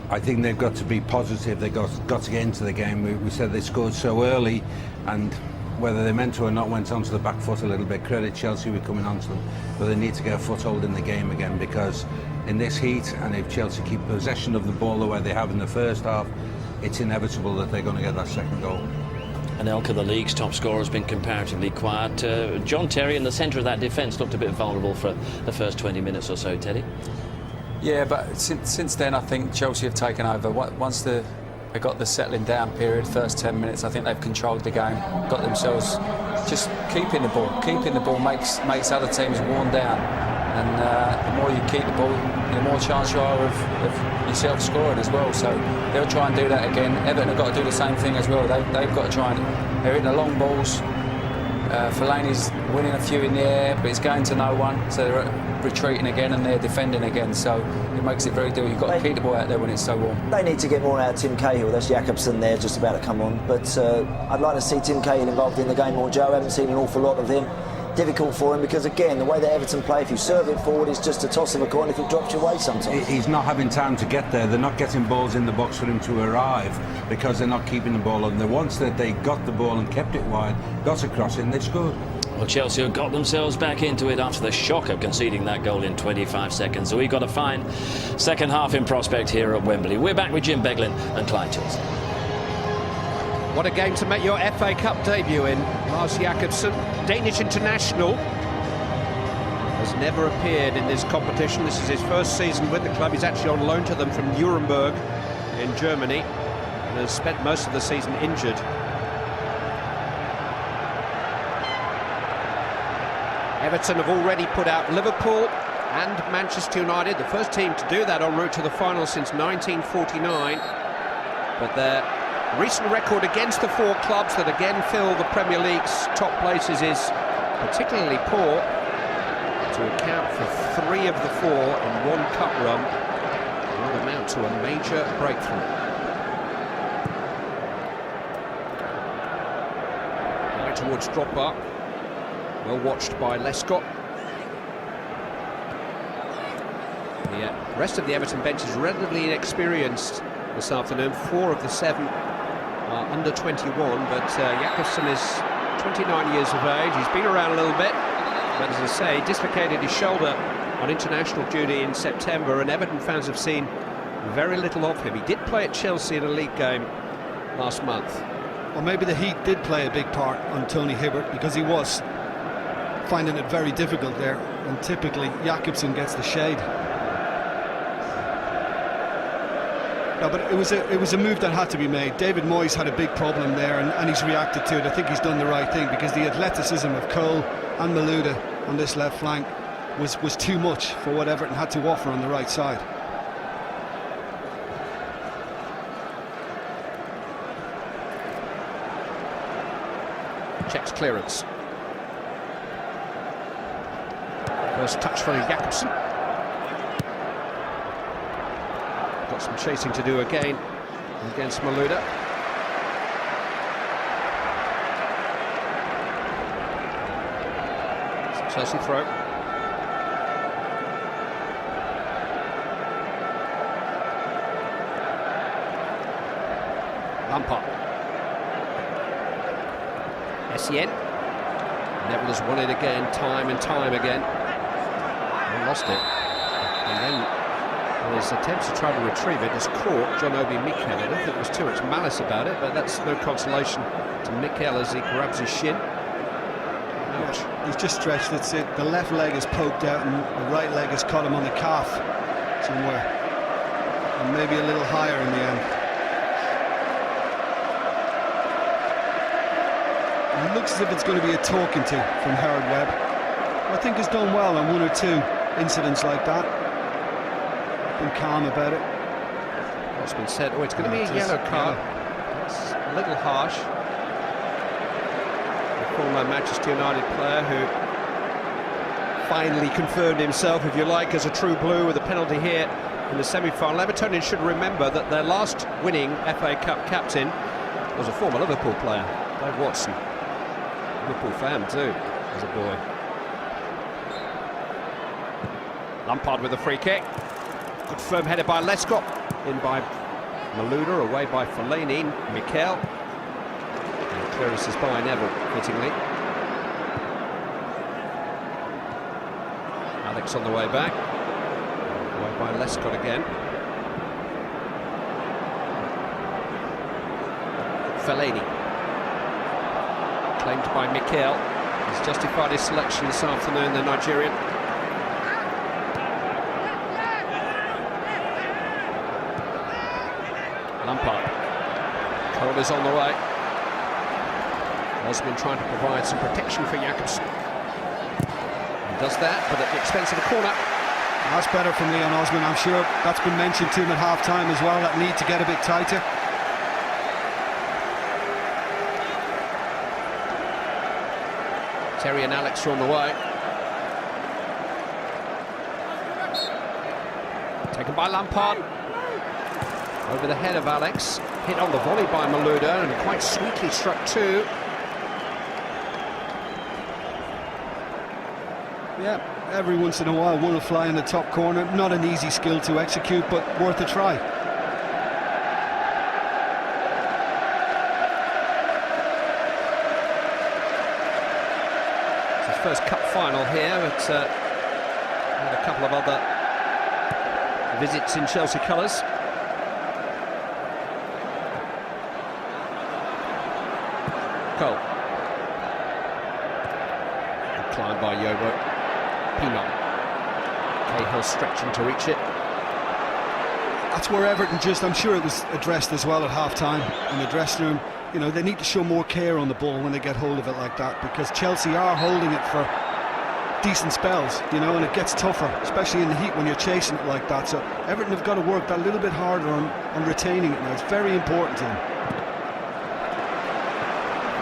I think they've got to be positive. They've got to get into the game. We said they scored so early, and whether they meant to or not, went onto the back foot a little bit. Credit Chelsea with coming onto them, but they need to get a foothold in the game again, because in this heat, and if Chelsea keep possession of the ball the way they have in the first half, it's inevitable that they're going to get that second goal. Anelka, the league's top scorer, has been comparatively quiet. John Terry in the centre of that defence looked a bit vulnerable for the first 20 minutes or so, Teddy. Yeah, but since then I think Chelsea have taken over. Once they got the settling down period, first 10 minutes, I think they've controlled the game, got themselves just keeping the ball. Keeping the ball makes other teams worn down, and the more you keep the ball, the more chance you are of yourself scoring as well. So they'll try and do that again. Everton have got to do the same thing as well. They've got to try and, they're hitting the long balls. Fellaini's winning a few in the air, but it's going to no one, so they're retreating again and they're defending again, so it makes it very difficult. You've got to keep the ball out there when it's so warm. They need to get more out of Tim Cahill. That's Jakobsen there just about to come on, but I'd like to see Tim Cahill involved in the game more, Joe. I haven't seen an awful lot of him. Difficult for him because, again, the way that Everton play, if you serve it forward, it's just a toss of a coin if it drops your way sometimes. He's not having time to get there. They're not getting balls in the box for him to arrive because they're not keeping the ball on. Once that they got the ball and kept it wide, got across it, and they scored. Well, Chelsea have got themselves back into it after the shock of conceding that goal in 25 seconds. So we've got a fine second half in prospect here at Wembley. We're back with Jim Beglin and Clyde Chilson. What a game to make your FA Cup debut in. Lars Jakobsen, Danish international, has never appeared in this competition. This is his first season with the club. He's actually on loan to them from Nuremberg in Germany and has spent most of the season injured. Everton have already put out Liverpool and Manchester United, the first team to do that en route to the final since 1949. But their recent record against the four clubs that again fill the Premier League's top places is particularly poor. To account for 3 of the 4 in one cup run will amount to a major breakthrough. Right towards Drogba, well watched by Lescott. The rest of the Everton bench is relatively inexperienced this afternoon. 4 of the 7 are under 21, but Jakobsen is 29 years of age. He's been around a little bit, but as I say, dislocated his shoulder on international duty in September, and Everton fans have seen very little of him. He did play at Chelsea in a league game last month. Well, maybe the heat did play a big part on Tony Hibbert, because he was finding it very difficult there, and typically Jakobsen gets the shade. No, but it was a move that had to be made. David Moyes had a big problem there, and he's reacted to it. I think he's done the right thing, because the athleticism of Cole and Malouda on this left flank was too much for what Everton had to offer on the right side. Checks clearance. First touch for Jakobsen. Got some chasing to do again against Malouda. Chelsea throw. Lampard. Essien. Neville has won it again, time and time again. And lost it. And then his attempts to try to retrieve it has caught John Obi Mikel. I don't think there was too much malice about it, but that's no consolation to Mikel as he grabs his shin. Ouch. He's just stretched, that's it. The left leg is poked out and the right leg has caught him on the calf somewhere. And maybe a little higher in the end. It looks as if it's going to be a talking to from Howard Webb. I think he's done well on 1 or 2 incidents like that. Been calm about it. What's been said? Oh, it's going to be a yellow card. That's a little harsh. The former Manchester United player who finally confirmed himself, if you like, as a true blue with a penalty here in the semi-final. Evertonians should remember that their last winning FA Cup captain was a former Liverpool player, Dave Watson. Liverpool fan too, as a boy. Lampard with a free kick. Good firm header by Lescott. In by Malouda, away by Fellaini. Mikel. And clearances by Neville, fittingly. Alex on the way back. Away by Lescott again. Fellaini. Claimed by Mikel. He's justified his selection this afternoon, the Nigerian. Lampard. Cole is on the way. Osman trying to provide some protection for Jakobsen. He does that, but at the expense of the corner. That's better from Leon Osman. I'm sure that's been mentioned to him at half-time as well, that need to get a bit tighter. Terry and Alex are on the way. Taken by Lampard. Over the head of Alex. Hit on the volley by Malouda, and quite sweetly struck too. Yeah, every once in a while one will fly in the top corner. Not an easy skill to execute, but worth a try. It's his first cup final here, but had a couple of other visits in Chelsea colours. Cole. Good climb by Yobo. Pino. Cahill stretching to reach it. That's where Everton just, I'm sure it was addressed as well at half-time in the dressing room. You know, they need to show more care on the ball when they get hold of it like that, because Chelsea are holding it for decent spells, you know, and it gets tougher, especially in the heat when you're chasing it like that. So Everton have got to work that little bit harder on retaining it now. It's very important to them.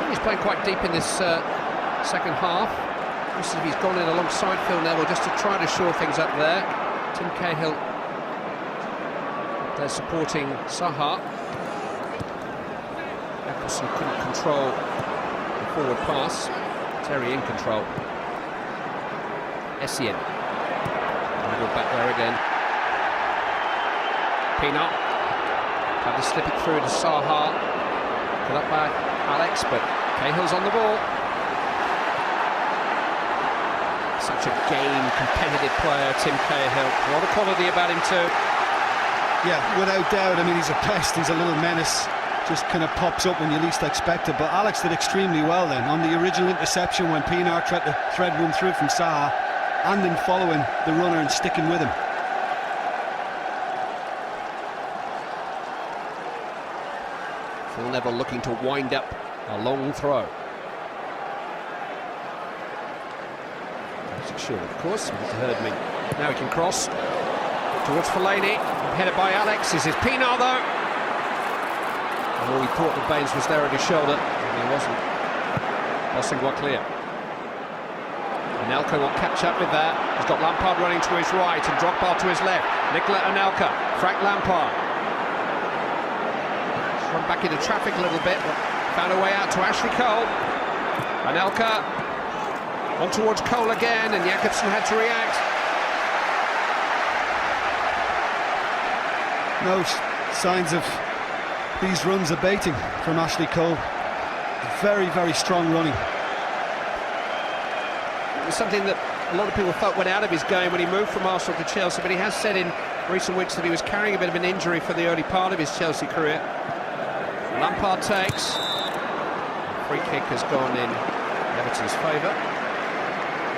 He's playing quite deep in this second half. Just as he's gone in alongside Phil Neville just to try to shore things up there. Tim Cahill, they're supporting Zaha. Nicholson couldn't control the forward pass. Terry in control. Essien. Go back there again. Pino. Tried to slip it through to Zaha. Put up by Alex, but Cahill's on the ball. Such a game, competitive player, Tim Cahill. A lot of quality about him too. Yeah, without doubt. I mean, he's a pest, he's a little menace. Just kind of pops up when you least expect it. But Alex did extremely well then. On the original interception when Pienaar tried to thread one through from Zaha, and then following the runner and sticking with him. Phil Neville looking to wind up a long throw. Sure, of course, he's heard me. Now he can cross towards Fellaini. Headed by Alex. This is Pienaar though. Oh, he thought that Baines was there at his shoulder, and he wasn't. Bossingwa clear. Anelka will catch up with that. He's got Lampard running to his right and Drogba to his left. Nicola Anelka, Frank Lampard. He's run back into traffic a little bit, but found a way out to Ashley Cole. Anelka on towards Cole again, and Jakobsen had to react. No signs of these runs abating from Ashley Cole. Very, very strong running. It was something that a lot of people felt went out of his game when he moved from Arsenal to Chelsea, but he has said in recent weeks that he was carrying a bit of an injury for the early part of his Chelsea career. Lampard takes. Free kick has gone in Everton's favour.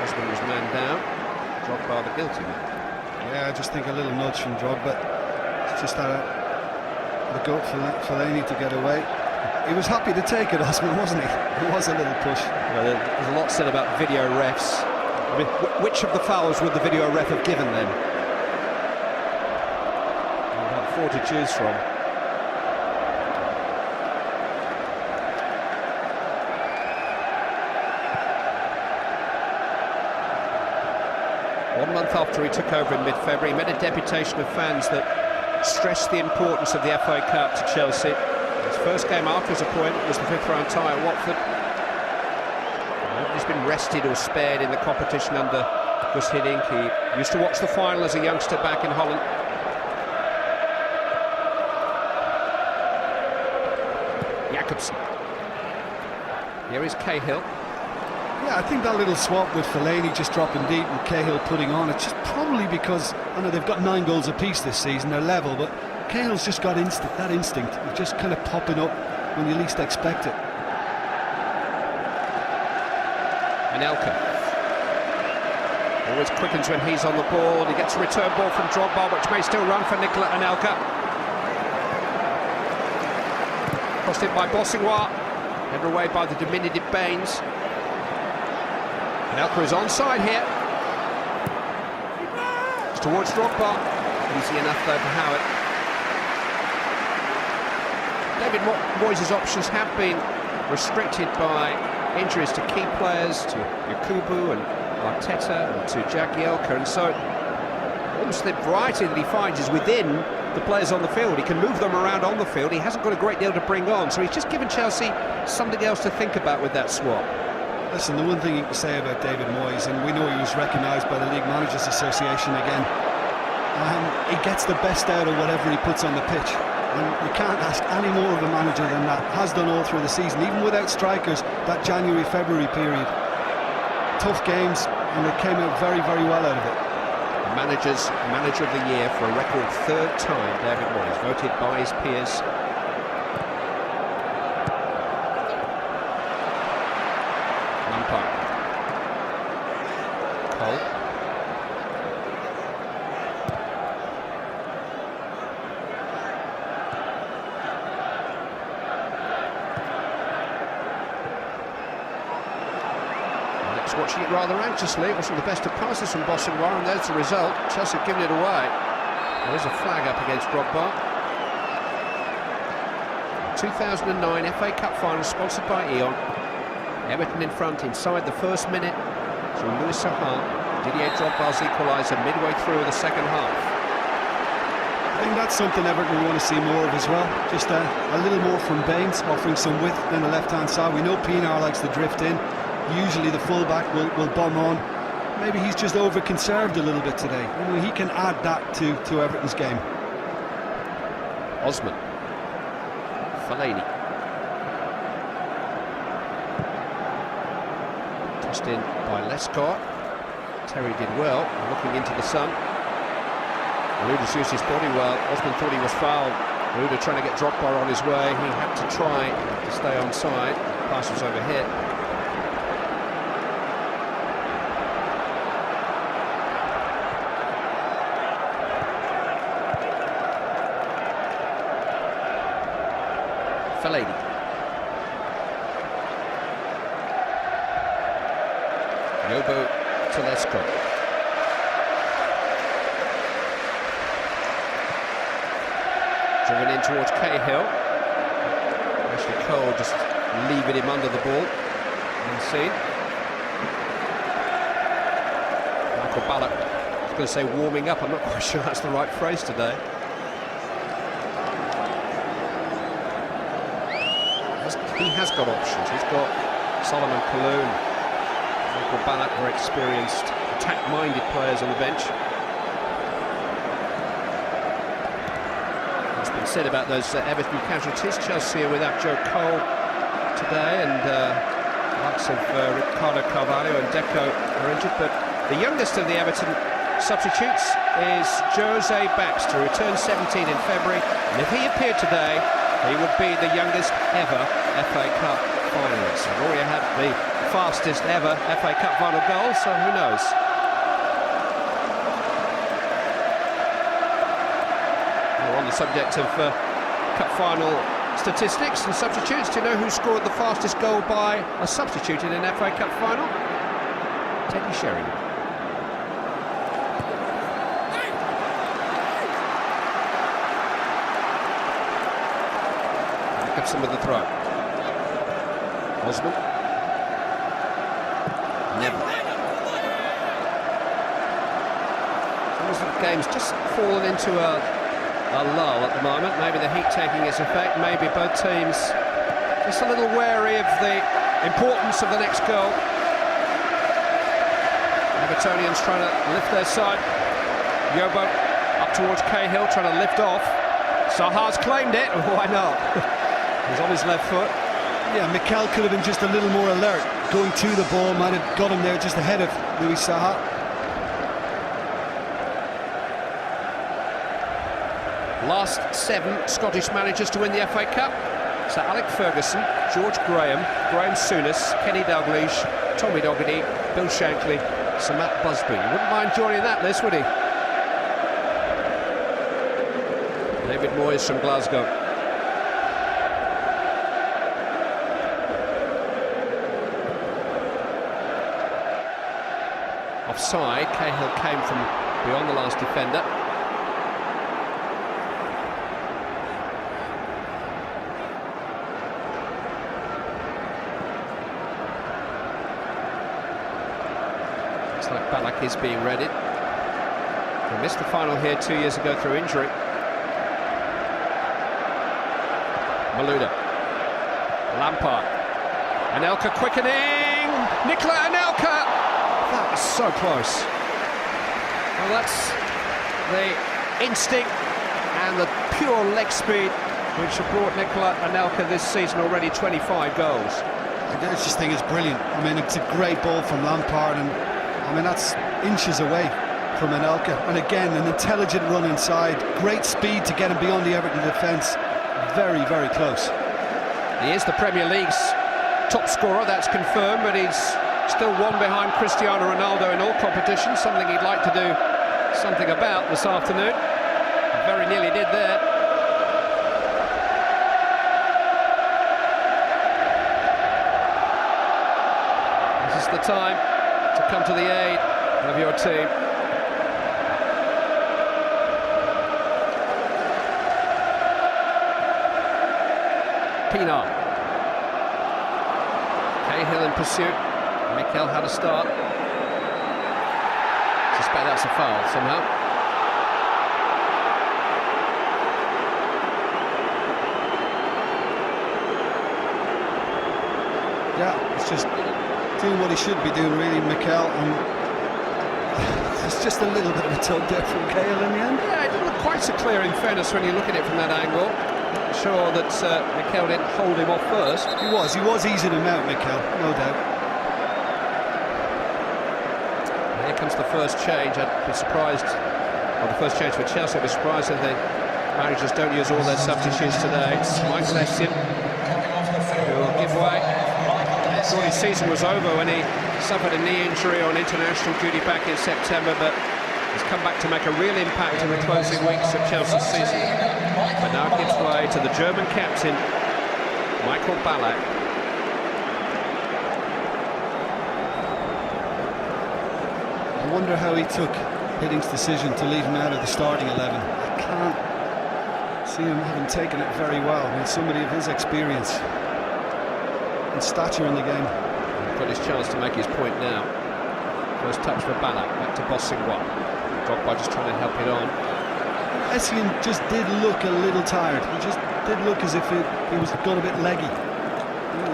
Osman was man down. Drogba the guilty man. Yeah, I just think a little nudge from Drogba. It's just the goat for Fellaini to get away. He was happy to take it, Osman, wasn't he? It was a little push. Well, there's a lot said about video refs. I mean, which of the fouls would the video ref have given then? We'll have 4 to choose from. One month after he took over in mid-February, he met a deputation of fans that stressed the importance of the FA Cup to Chelsea. His first game after his appointment was the 5th round tie at Watford. Nobody's been rested or spared in the competition under Gus Hiddink, he used to watch the final as a youngster back in Holland. Jacobsen. Here is Cahill. Yeah, I think that little swap with Fellaini just dropping deep and Cahill putting on, it's just probably because, I know they've got 9 goals apiece this season, they're level, but Cahill's just got that instinct of just kind of popping up when you least expect it. Anelka. Always quickens when he's on the ball. He gets a return ball from Drogba, which may still run for Nicola Anelka. Crossed in by Bossingwa. Headed away by the diminutive Baines. Anelka is onside here. It's towards Drogba. Easy enough though for Howard. David Moyes' options have been restricted by injuries to key players, to Yakubu and Arteta and to Jagielka, and so almost the variety that he finds is within the players on the field. He can move them around on the field. He hasn't got a great deal to bring on, so he's just given Chelsea something else to think about with that swap. Listen, the one thing you can say about David Moyes, and we know he was recognised by the League Managers Association again, he gets the best out of whatever he puts on the pitch. And you can't ask any more of a manager than that. Has done all through the season, even without strikers, that January-February period. Tough games, and they came out very, very well out of it. Manager of the Year for a record 3rd time, David Moyes, voted by his peers. Lampard. Cole. Watching it rather anxiously. It wasn't the best of passes from Bossingwa, and there's the result. Chelsea have given it away. There's a flag up against Drogba. 2009 FA Cup final sponsored by Eon. Everton in front inside the first minute through Louis Saha. Didier Drogba's equaliser midway through the second half. I think that's something Everton will want to see more of as well. Just a little more from Baines, offering some width down the left-hand side. We know Pinar likes to drift in. Usually the fullback will bomb on. Maybe he's just over-conserved a little bit today. I mean, he can add that to Everton's game. Osman. Fellaini. Tossed in by Lescott. Terry did well, looking into the sun. Malouda's used his body well. Osman thought he was fouled. Malouda trying to get Drogba on his way. He had to try to stay onside. Pass was overhit. Fellaini. Yobo to Lescott. Driven in towards Cahill. Ashley Cole just leaving him under the ball. Unseen. Michael Ballack, I was going to say warming up, I'm not quite sure that's the right phrase today. He has got options. He's got Solomon Kalou, Michael Ballack, very experienced, attack-minded players on the bench. What's been said about those Everton casualties? Chelsea are without Joe Cole today, and likes of Ricardo Carvalho and Deco are injured. But the youngest of the Everton substitutes is Jose Baxter, who returned 17 in February, and if he appeared today, he would be the youngest ever FA Cup finalist. We've already had the fastest ever FA Cup final goal, so who knows? We're on the subject of Cup final statistics and substitutes. Do you know who scored the fastest goal by a substitute in an FA Cup final? Teddy Sheringham. Some with the throw. Osman. Never. Some of the game's just fallen into a lull at the moment. Maybe the heat taking its effect. Maybe both teams just a little wary of the importance of the next goal. Evertonians trying to lift their side. Yobo up towards Cahill, trying to lift off. Saha's claimed it, why not? He's on his left foot. Yeah, Mikel could have been just a little more alert. Going to the ball might have got him there just ahead of Louis Saha. Last 7 Scottish managers to win the FA Cup. So Alec Ferguson, George Graham, Graham Souness, Kenny Dalglish, Tommy Doherty, Bill Shankly, Sir Matt Busby. You wouldn't mind joining that list, would he? David Moyes from Glasgow. Offside, Cahill came from beyond the last defender. Looks like Ballack is being readied. He missed the final here 2 years ago through injury. Malouda. Lampard. Anelka quickening! Nicola Anelka! That was so close. Well, that's the instinct and the pure leg speed which have brought Nicola Anelka this season already 25 goals. I just think it's brilliant. I mean, it's a great ball from Lampard, and I mean, that's inches away from Anelka. And again, an intelligent run inside, great speed to get him beyond the Everton defence. Very, very close. He is the Premier League's top scorer, that's confirmed, but he's still one behind Cristiano Ronaldo in all competitions, something he'd like to do something about this afternoon. Very nearly did there. This is the time to come to the aid of your team. Pienaar. Cahill in pursuit. Mikel had a start. Suspect that's a foul somehow. Yeah, it's just doing what he should be doing, really, Mikel. And there's just a little bit of a tug there from Cahill in the end. Yeah, it didn't look quite so clear, in fairness, when you look at it from that angle. Sure that Mikel didn't hold him off first. He was easing him out, Mikel, no doubt. Here comes the first change. I'd be surprised, well, the first change for Chelsea, I'd be surprised if the managers don't use all their substitutes today. It's Mike Lessian who will give way. I thought his season was over when he suffered a knee injury on international duty back in September, but he's come back to make a real impact in the closing weeks of Chelsea's season. But now it gives way to the German captain, Michael Ballack. I wonder how he took Hiddings' decision to leave him out of the starting 11. I can't see him having taken it very well. I mean, somebody of his experience and stature in the game. He's got his chance to make his point now. First touch for Ballack, back to Bossingwa. Drogba just trying to help it on. Essien just did look a little tired. He just did look as if he was got a bit leggy.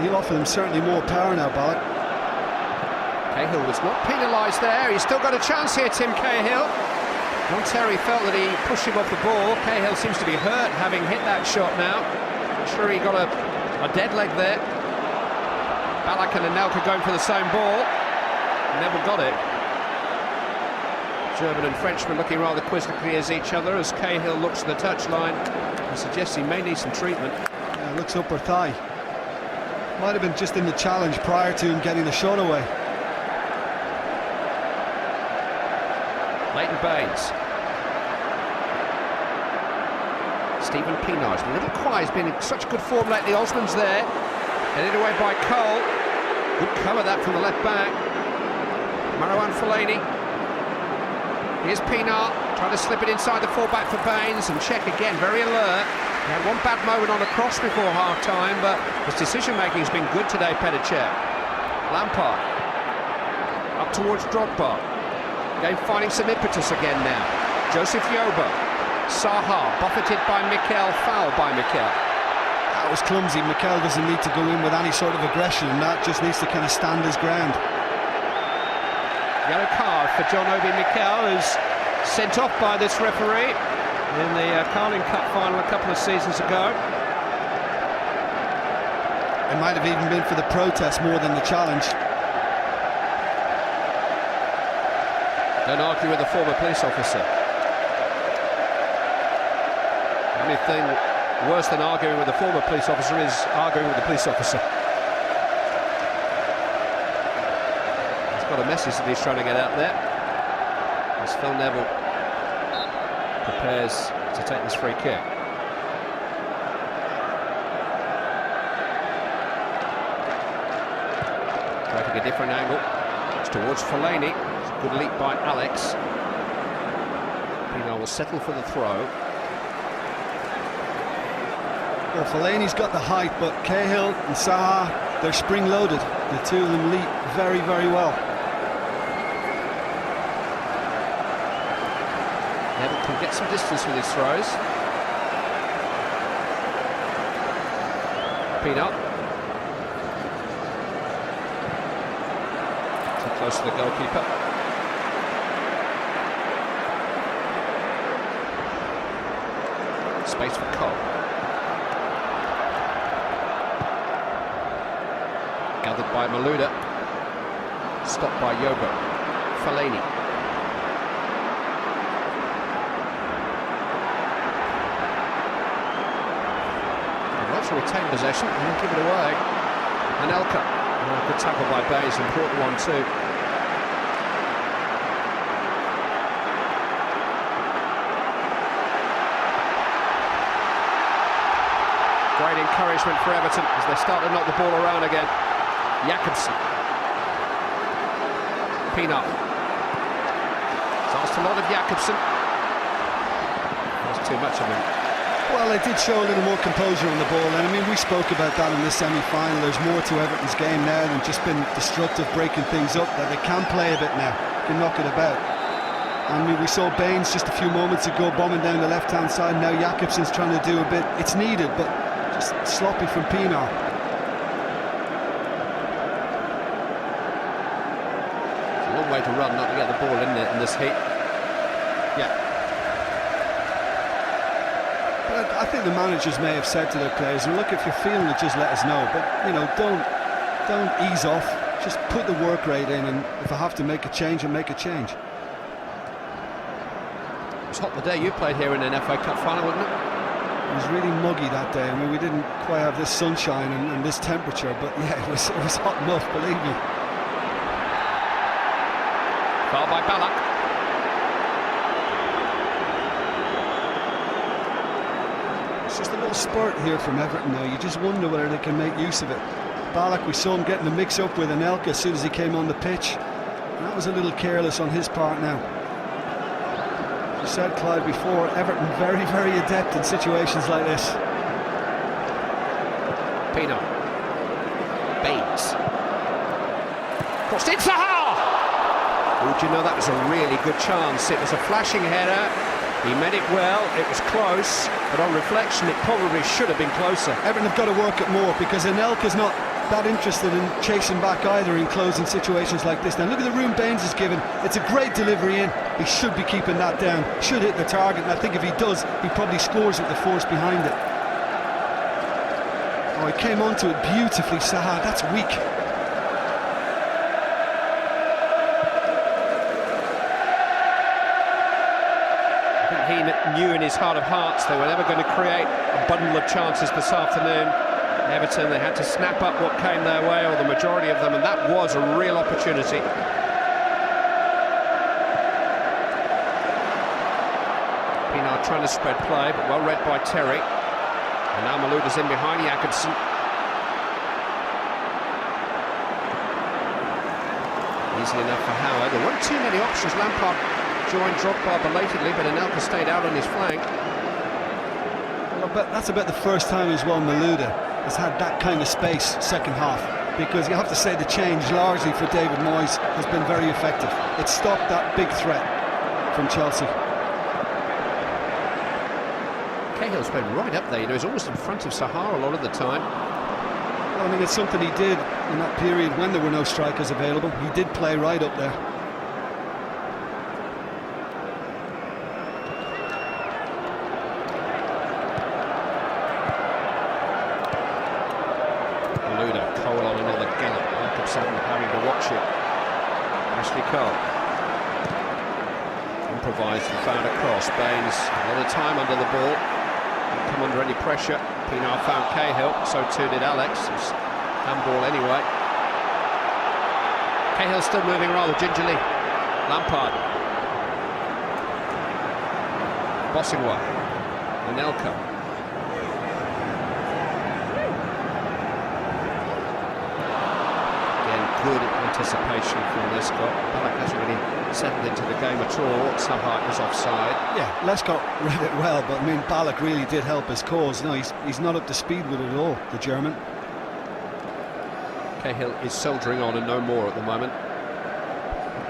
He'll offer them certainly more power now, Ballack. Cahill was not penalised there. He's still got a chance here, Tim Cahill. John Terry felt that he pushed him off the ball. Cahill seems to be hurt, having hit that shot now. I'm sure he got a dead leg there. Ballack and Anelka going for the same ball. Never got it. German and Frenchman looking rather quizzically as each other as Cahill looks at the touchline and suggests he may need some treatment. Yeah, looks upper thigh. Might have been just in the challenge prior to him getting the shot away. Leighton Baines. Stephen Pienaar's a little quiet. He's been in such good form lately. Osman's there. Headed away by Cole. Good cover that from the left back. Marouane Fellaini. Here's Pienaar, trying to slip it inside the full-back for Baines, and check again, very alert. He had one bad moment on a cross before half-time, but his decision-making has been good today, Petr. Lampard, up towards Drogba. Game finding some impetus again now. Joseph Yobo. Saha, buffeted by Mikel, foul by Mikel. That was clumsy. Mikel doesn't need to go in with any sort of aggression, and that just needs to kind of stand his ground. Yellow card for John Obi Mikel, who's sent off by this referee in the Carling Cup final a couple of seasons ago. It might have even been for the protest more than the challenge. Don't argue with a former police officer. The only thing worse than arguing with a former police officer is arguing with the police officer. He's got a message that he's trying to get out there. As Phil Neville prepares to take this free kick. Taking a different angle. It's towards Fellaini. Good leap by Alex. Pino will settle for the throw. Well, Fellaini's got the height, but Cahill and Zaha, they're spring-loaded. The two of them leap very, very well. Neville can get some distance with his throws. Pino. Too close to the goalkeeper. Space for Cobb. Gathered by Malouda. Stopped by Yobo. Fellaini. They want to retain possession and then give it away. Anelka. Good tackle by Bays, important one too. Great encouragement for Everton as they start to knock the ball around again. Jakobsen. Pino. It's asked a lot of Jakobsen. That's too much of him. Well, they did show a little more composure on the ball, and I mean, we spoke about that in the semi-final. There's more to Everton's game now than just been destructive, breaking things up, that they can play a bit now, can knock it about. I mean, we saw Baines just a few moments ago bombing down the left-hand side. Now Jakobsen's trying to do a bit. It's needed, but just sloppy from Pino. It's a long way to run not to get the ball in there in this heat. Yeah. But I think the managers may have said to their players, and look, if you're feeling it, just let us know. But you know, don't ease off. Just put the work rate in, and if I have to make a change, I'll make a change. It was hot the day you played here in an FA Cup final, wasn't it? It was really muggy that day. I mean, we didn't quite have this sunshine and this temperature, but yeah, it was hot enough, believe me. Foul by Ballack. It's just a little spurt here from Everton now. You just wonder whether they can make use of it. Ballack, we saw him getting the mix-up with Anelka as soon as he came on the pitch. And that was a little careless on his part now. You said, Clyde, before, Everton very, very adept in situations like this. Pino. Baines. Crossed in, Zaha! Oh, do you know, that was a really good chance. It was a flashing header. He meant it well. It was close. But on reflection, it probably should have been closer. Everton have got to work it more, because Anelka's not that interested in chasing back either in closing situations like this. Now look at the room Baines is given. It's a great delivery in. He should be keeping that down, should hit the target, and I think if he does, he probably scores with the force behind it. Oh, he came onto it beautifully, Zaha. That's weak. I think he knew in his heart of hearts they were never going to create a bundle of chances this afternoon. Everton, they had to snap up what came their way, or the majority of them, and that was a real opportunity. Pino trying to spread play, but well read by Terry. And now Malouda's in behind Jakobsen. Easy enough for Howard. There weren't too many options. Lampard joined Drogba belatedly, but Anelka stayed out on his flank. Well, that's about the first time as well Malouda has had that kind of space second half, because you have to say the change largely for David Moyes has been very effective. It stopped that big threat from Chelsea. Cahill's been right up there, you know, he's almost in front of Zaha a lot of the time. Well, I mean, it's something he did in that period when there were no strikers available. He did play right up there. Cole on another gallop. Jacobson having to watch it. Ashley Cole improvised and found a cross. Baines a lot of time under the ball. Didn't come under any pressure. Pienaar found Cahill, so too did Alex. It's handball anyway. Cahill still moving rather gingerly. Lampard. Bossingwa. Anelka. Good anticipation from Lescott. Ballack hasn't really settled into the game at all. Subhart was offside. Yeah, Lescott read it well, but I mean, Ballack really did help his cause. No, he's not up to speed with it at all, the German. Cahill is soldiering on and no more at the moment.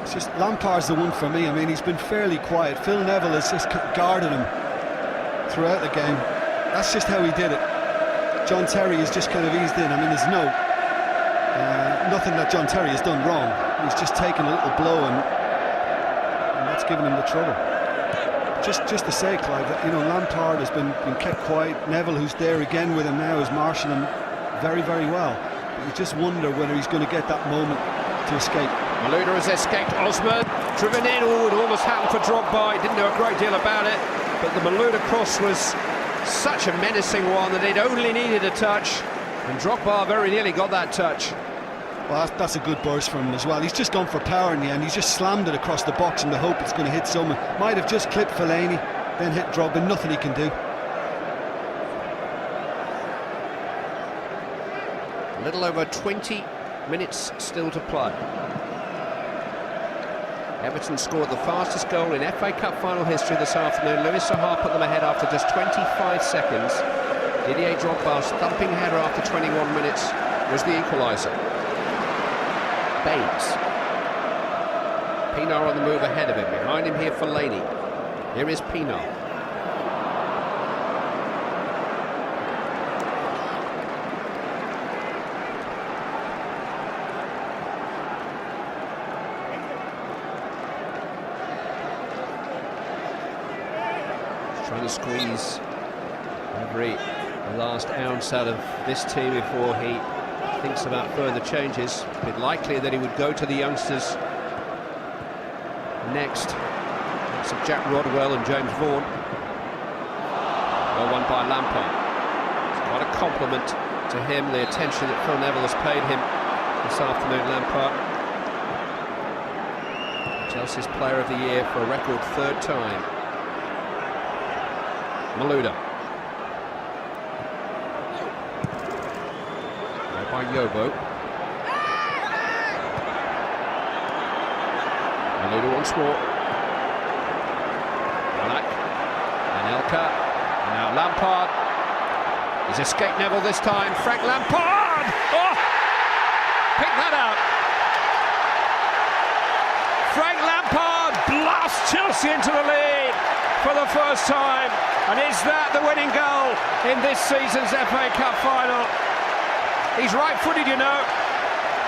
It's just Lampard's the one for me. I mean, he's been fairly quiet. Phil Neville has just guarded him throughout the game. That's just how he did it. John Terry has just kind of eased in. I mean, there's nothing that John Terry has done wrong. He's just taken a little blow and that's given him the trouble. Just to say, Clive, that, you know, Lampard has been kept quiet. Neville, who's there again with him now, is marshalling him very, very well. But you just wonder whether he's going to get that moment to escape. Malouda has escaped. Osman driven in. Oh, it almost happened for Drogba. He didn't know a great deal about it, but the Malouda cross was such a menacing one that it only needed a touch, and Drogba very nearly got that touch. Well, that's a good burst from him as well. He's just gone for power in the end. He's just slammed it across the box in the hope it's going to hit someone. Might have just clipped Fellaini, then hit Drogba. Nothing he can do. A little over 20 minutes still to play. Everton scored the fastest goal in FA Cup final history this afternoon. Louis Saha put them ahead after just 25 seconds. Didier Drogba's thumping header after 21 minutes was the equaliser. Baines. Pienaar on the move ahead of him. Behind him here, Fellaini. Here is Pienaar. Trying to squeeze every last ounce out of this team before he thinks about further changes. A bit likely that he would go to the youngsters next. That's of Jack Rodwell and James Vaughan. Well won by Lampard. It's quite a compliment to him, the attention that Phil Neville has paid him this afternoon, Lampard. Chelsea's Player of the Year for a record third time. Malouda. By Yobo. Malouda once more. Ballack. Anelka. And now Lampard. He's escaped Neville this time. Frank Lampard! Oh! Pick that out. Frank Lampard blasts Chelsea into the lead for the first time. And is that the winning goal in this season's FA Cup final? He's right-footed, you know,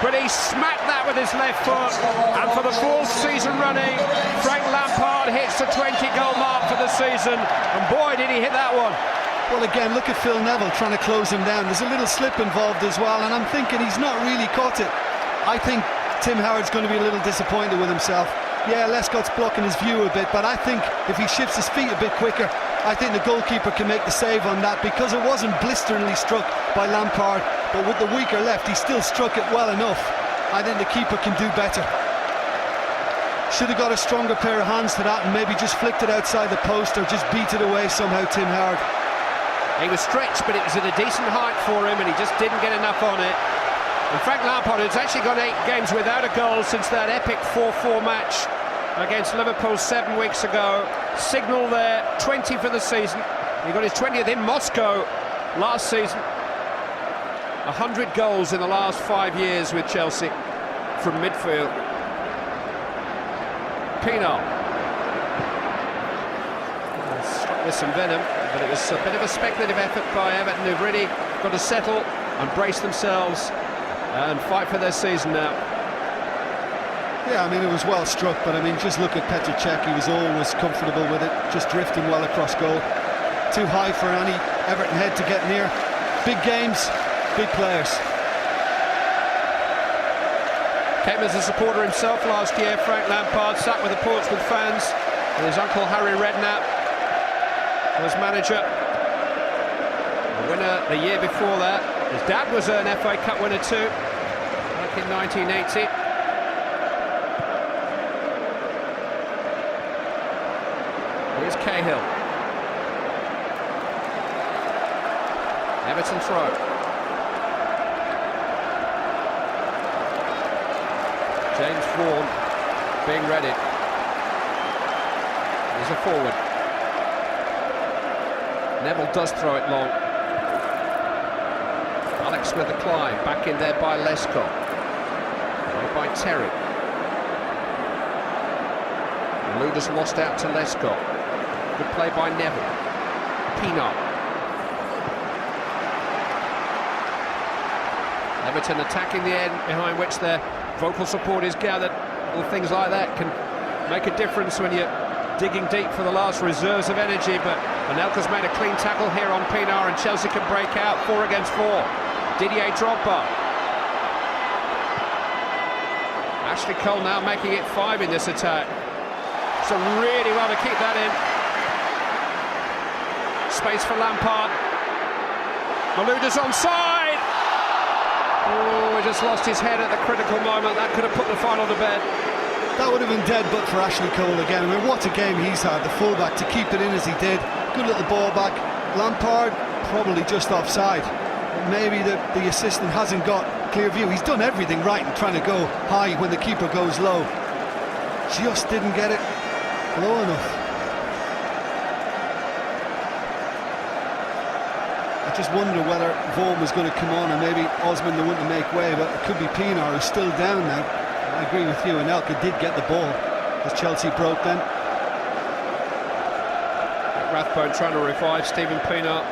but he smacked that with his left foot, and for the fourth season running, Frank Lampard hits the 20-goal mark for the season, and boy, did he hit that one. Well, again, look at Phil Neville trying to close him down. There's a little slip involved as well, and I'm thinking he's not really caught it. I think Tim Howard's going to be a little disappointed with himself. Yeah, Lescott's blocking his view a bit, but I think if he shifts his feet a bit quicker, I think the goalkeeper can make the save on that, because it wasn't blisteringly struck by Lampard, but with the weaker left, he still struck it well enough. I think the keeper can do better. Should have got a stronger pair of hands to that and maybe just flicked it outside the post or just beat it away somehow, Tim Howard. He was stretched, but it was at a decent height for him, and he just didn't get enough on it. And Frank Lampard, who's actually got 8 games without a goal since that epic 4-4 match against Liverpool 7 weeks ago. Signal there, 20 for the season. He got his 20th in Moscow last season. 100 goals in the last 5 years with Chelsea from midfield. Pienaar. Struck with some venom, but it was a bit of a speculative effort by Everton, who've really got to settle and brace themselves and fight for their season now. Yeah, I mean, it was well struck, but I mean, just look at Petr Cech. He was always comfortable with it, just drifting well across goal. Too high for any Everton head to get near. Big games, big players. Came as a supporter himself last year, Frank Lampard, sat with the Portsmouth fans, and his uncle Harry Redknapp was manager. The winner the year before that. His dad was an FA Cup winner too, back in 1980. Here's Cahill. Everton throw. James Vaughan being ready. He's a forward. Neville does throw it long. Alex Smith-Clyde back in there by Lescott. Away by Terry. Luda's lost out to Lescott. Good play by Neville. Pienaar. Everton attacking the end behind which their vocal support is gathered. All things like that can make a difference when you're digging deep for the last reserves of energy, but Anelka's made a clean tackle here on Pienaar and Chelsea can break out 4 against 4. Didier Drogba. Ashley Cole now making it 5 in this attack. So really well to keep that in. Space for Lampard. Malouda's onside. Oh, he just lost his head at the critical moment. That could have put the final to bed. That would have been dead but for Ashley Cole again. I mean, what a game he's had, the fullback, to keep it in as he did. Good little ball back. Lampard probably just offside. Maybe the assistant hasn't got clear view. He's done everything right in trying to go high when the keeper goes low. Just didn't get it low enough. I just wonder whether Vaughan was going to come on and maybe Osman the one to make way, but it could be Pienaar who's still down now. I agree with you, Anelka did get the ball as Chelsea broke then. Rathbone trying to revive Stephen Pienaar.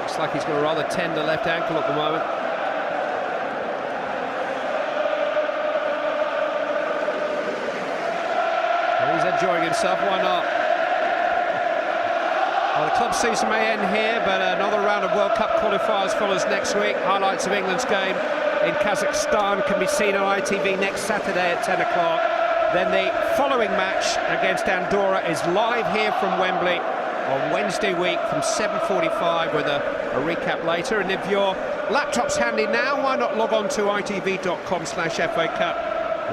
Looks like he's got a rather tender left ankle at the moment. And he's enjoying himself, why not? Well, the club season may end here, but another round of World Cup qualifiers follows next week. Highlights of England's game in Kazakhstan can be seen on ITV next Saturday at 10 o'clock. Then the following match against Andorra is live here from Wembley on Wednesday week from 7:45 with a recap later. And if your laptop's handy now, why not log on to itv.com/FA Cup,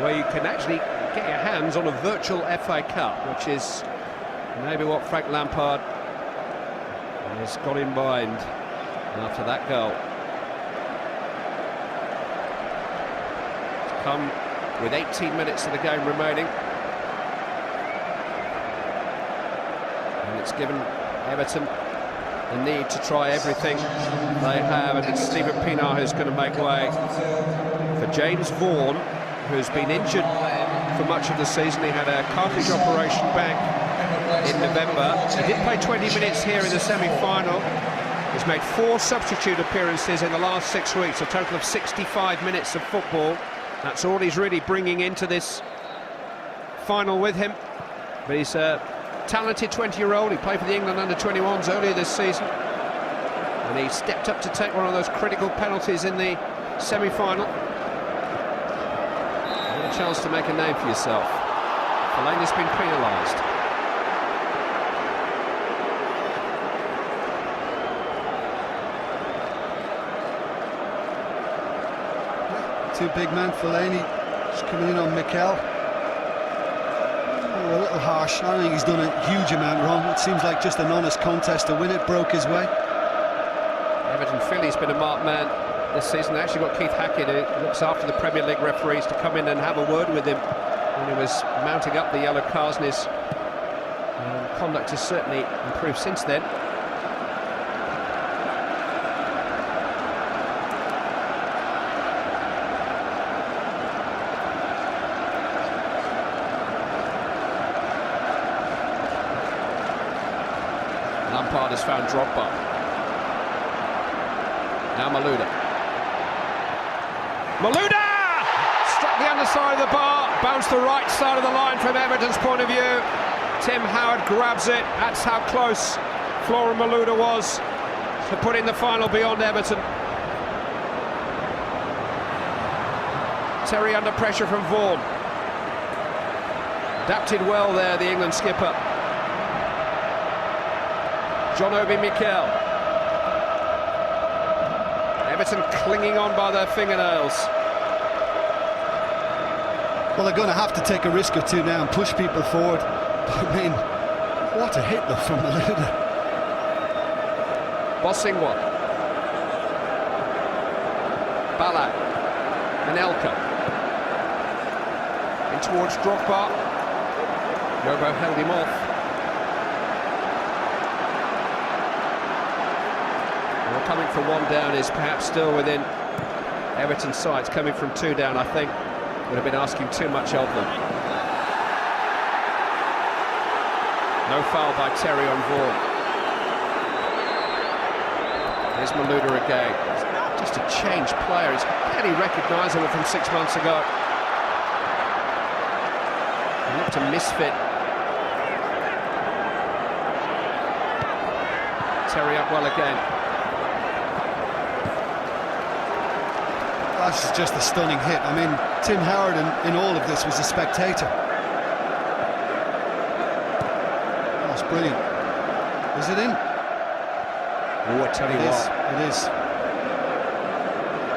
where you can actually get your hands on a virtual FA Cup, which is maybe what Frank Lampard has got in mind after that goal. It's come with 18 minutes of the game remaining, and it's given Everton the need to try everything they have, and it's Stephen Pienaar who's going to make way for James Vaughan, who's been injured for much of the season. He had a cartilage operation back in November. He did play 20 minutes here in the semi-final. He's made 4 substitute appearances in the last 6 weeks, a total of 65 minutes of football. That's all he's really bringing into this final with him. But he's a talented 20-year-old. He played for the England under-21s earlier this season, and he stepped up to take one of those critical penalties in the semi-final. A chance to make a name for yourself. Fellaini's been penalised. Two big men, Fellaini just coming in on Mikel. A little harsh. I don't think he's done a huge amount wrong. It seems like just an honest contest to win it, broke his way. Everton Philly's been a marked man this season. They actually got Keith Hackett, who looks after the Premier League referees, to come in and have a word with him when he was mounting up the yellow cards, and his conduct has certainly improved since then. Lampard has found Drogba. Now Malouda. Malouda! Struck the underside of the bar, bounced the right side of the line from Everton's point of view. Tim Howard grabs it. That's how close Florian Malouda was to putting the final beyond Everton. Terry under pressure from Vaughan. Adapted well there, the England skipper. John Obi Mikel. Everton clinging on by their fingernails. Well, they're going to have to take a risk or two now and push people forward. I mean, what a hit though from Malouda. Bossingwa. Balak. Anelka. In towards Drogba. Yobo held him off. Well, coming for one down is perhaps still within Everton's sights. Coming from two down, I think, would have been asking too much of them. No foul by Terry on Vaughan. Here's Malouda again. He's just a changed player. He's barely recognisable from 6 months ago. He looked a misfit. Terry up well again. That's just a stunning hit. I mean, Tim Howard in all of this was a spectator. That's brilliant. Is it in? Oh, I tell you what. It is.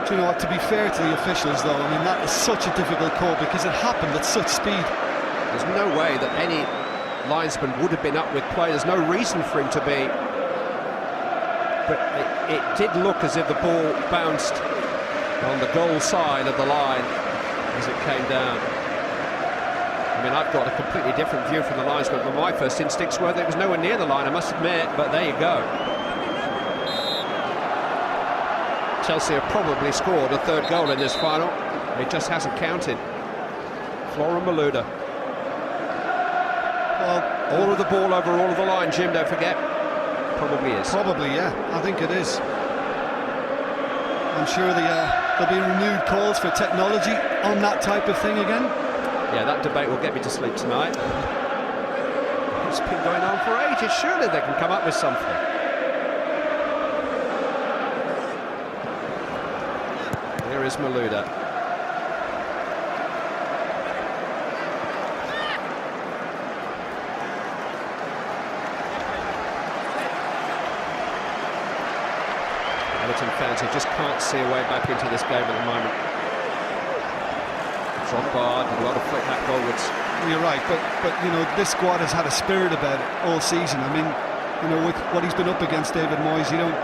Do you know what, to be fair to the officials though, I mean, that is such a difficult call because it happened at such speed. There's no way that any linesman would have been up with play. There's no reason for him to be. But it did look as if the ball bounced on the goal side of the line as it came down. I mean, I've got a completely different view from the linesman, but my first instincts were that it was nowhere near the line, I must admit, but there you go. Chelsea have probably scored a third goal in this final. It just hasn't counted. Flora Malouda. Well, all of the ball over all of the line, Jim, don't forget. Probably is. Probably, yeah. I think it is. I'm sure there'll be renewed calls for technology on that type of thing again. Yeah, that debate will get me to sleep tonight. It's been going on for ages. Surely they can come up with something. Here is Malouda. Everton fans who just can't see a way back into this game at the moment. Drogba did a lot of flick back forwards. You're right, but you know, this squad has had a spirit about it all season. I mean, you know, with what he's been up against, David Moyes, you don't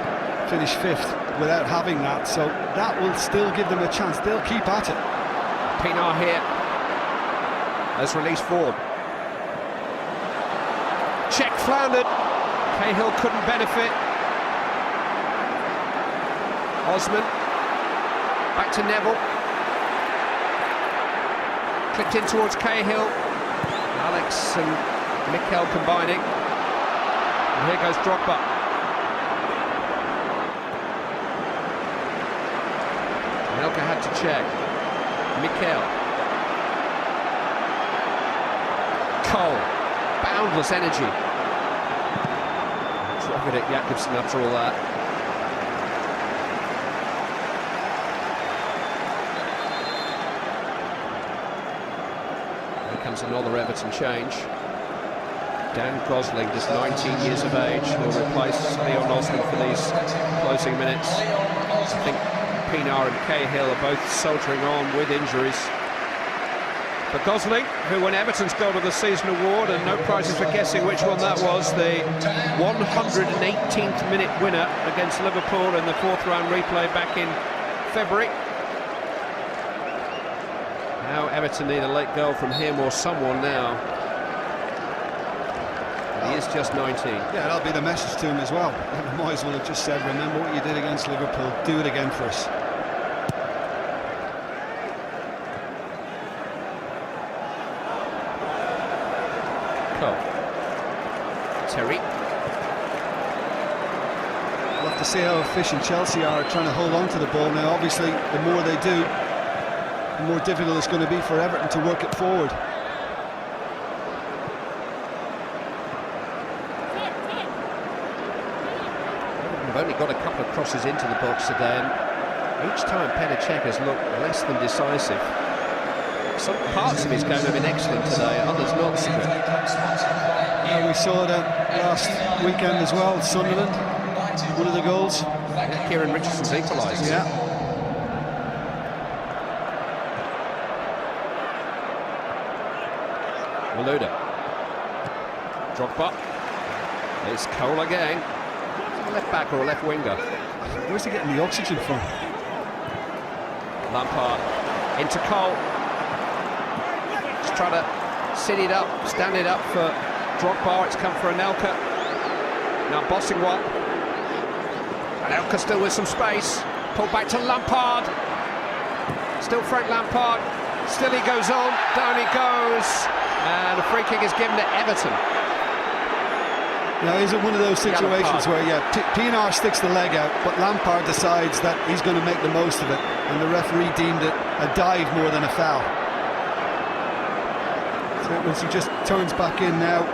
finish fifth without having that, so that will still give them a chance. They'll keep at it. Pinar here has released Vaughan. Check floundered. Cahill couldn't benefit. Osman back to Neville. Clipped in towards Cahill. Alex and Mikel combining. And here goes Drogba. Anelka had to check. Mikel. Cole. Boundless energy. Dropping it, Jakobsen after all that. Comes another Everton change. Dan Gosling, just 19 years of age, will replace Leon Osman for these closing minutes. I think Pinar and Cahill are both soldiering on with injuries. But Gosling, who won Everton's Goal of the Season award, and no prizes for guessing which one that was, the 118th minute winner against Liverpool in the fourth round replay back in February. Now Everton need a late goal from him or someone now. But he is just 19. Yeah, that'll be the message to him as well. Moyes will have just said, remember what you did against Liverpool, do it again for us. Cole. Terry. We'll have to see how efficient Chelsea are trying to hold on to the ball now. Obviously, the more they do, the more difficult it's going to be for Everton to work it forward. We've only got a couple of crosses into the box today, and each time Petr Cech has looked less than decisive. Some parts of his game have been excellent today, others not so good. Yeah, we saw that last weekend as well, Sunderland, one of the goals. Yeah, Kieran Richardson's equalised. Yeah. Malouda. Drogba. It's Cole again. Is he a left back or a left winger? Where's he getting the oxygen from? Lampard into Cole. Just trying to sit it up, stand it up for Drogba. It's come for Anelka. Now Bossingwell. Anelka still with some space. Pulled back to Lampard. Still Frank Lampard. Still he goes on. Down he goes. And a free kick is given to Everton. Now, is it one of those situations where, Pienaar sticks the leg out, but Lampard decides that he's going to make the most of it, and the referee deemed it a dive more than a foul. So once he just turns back in now,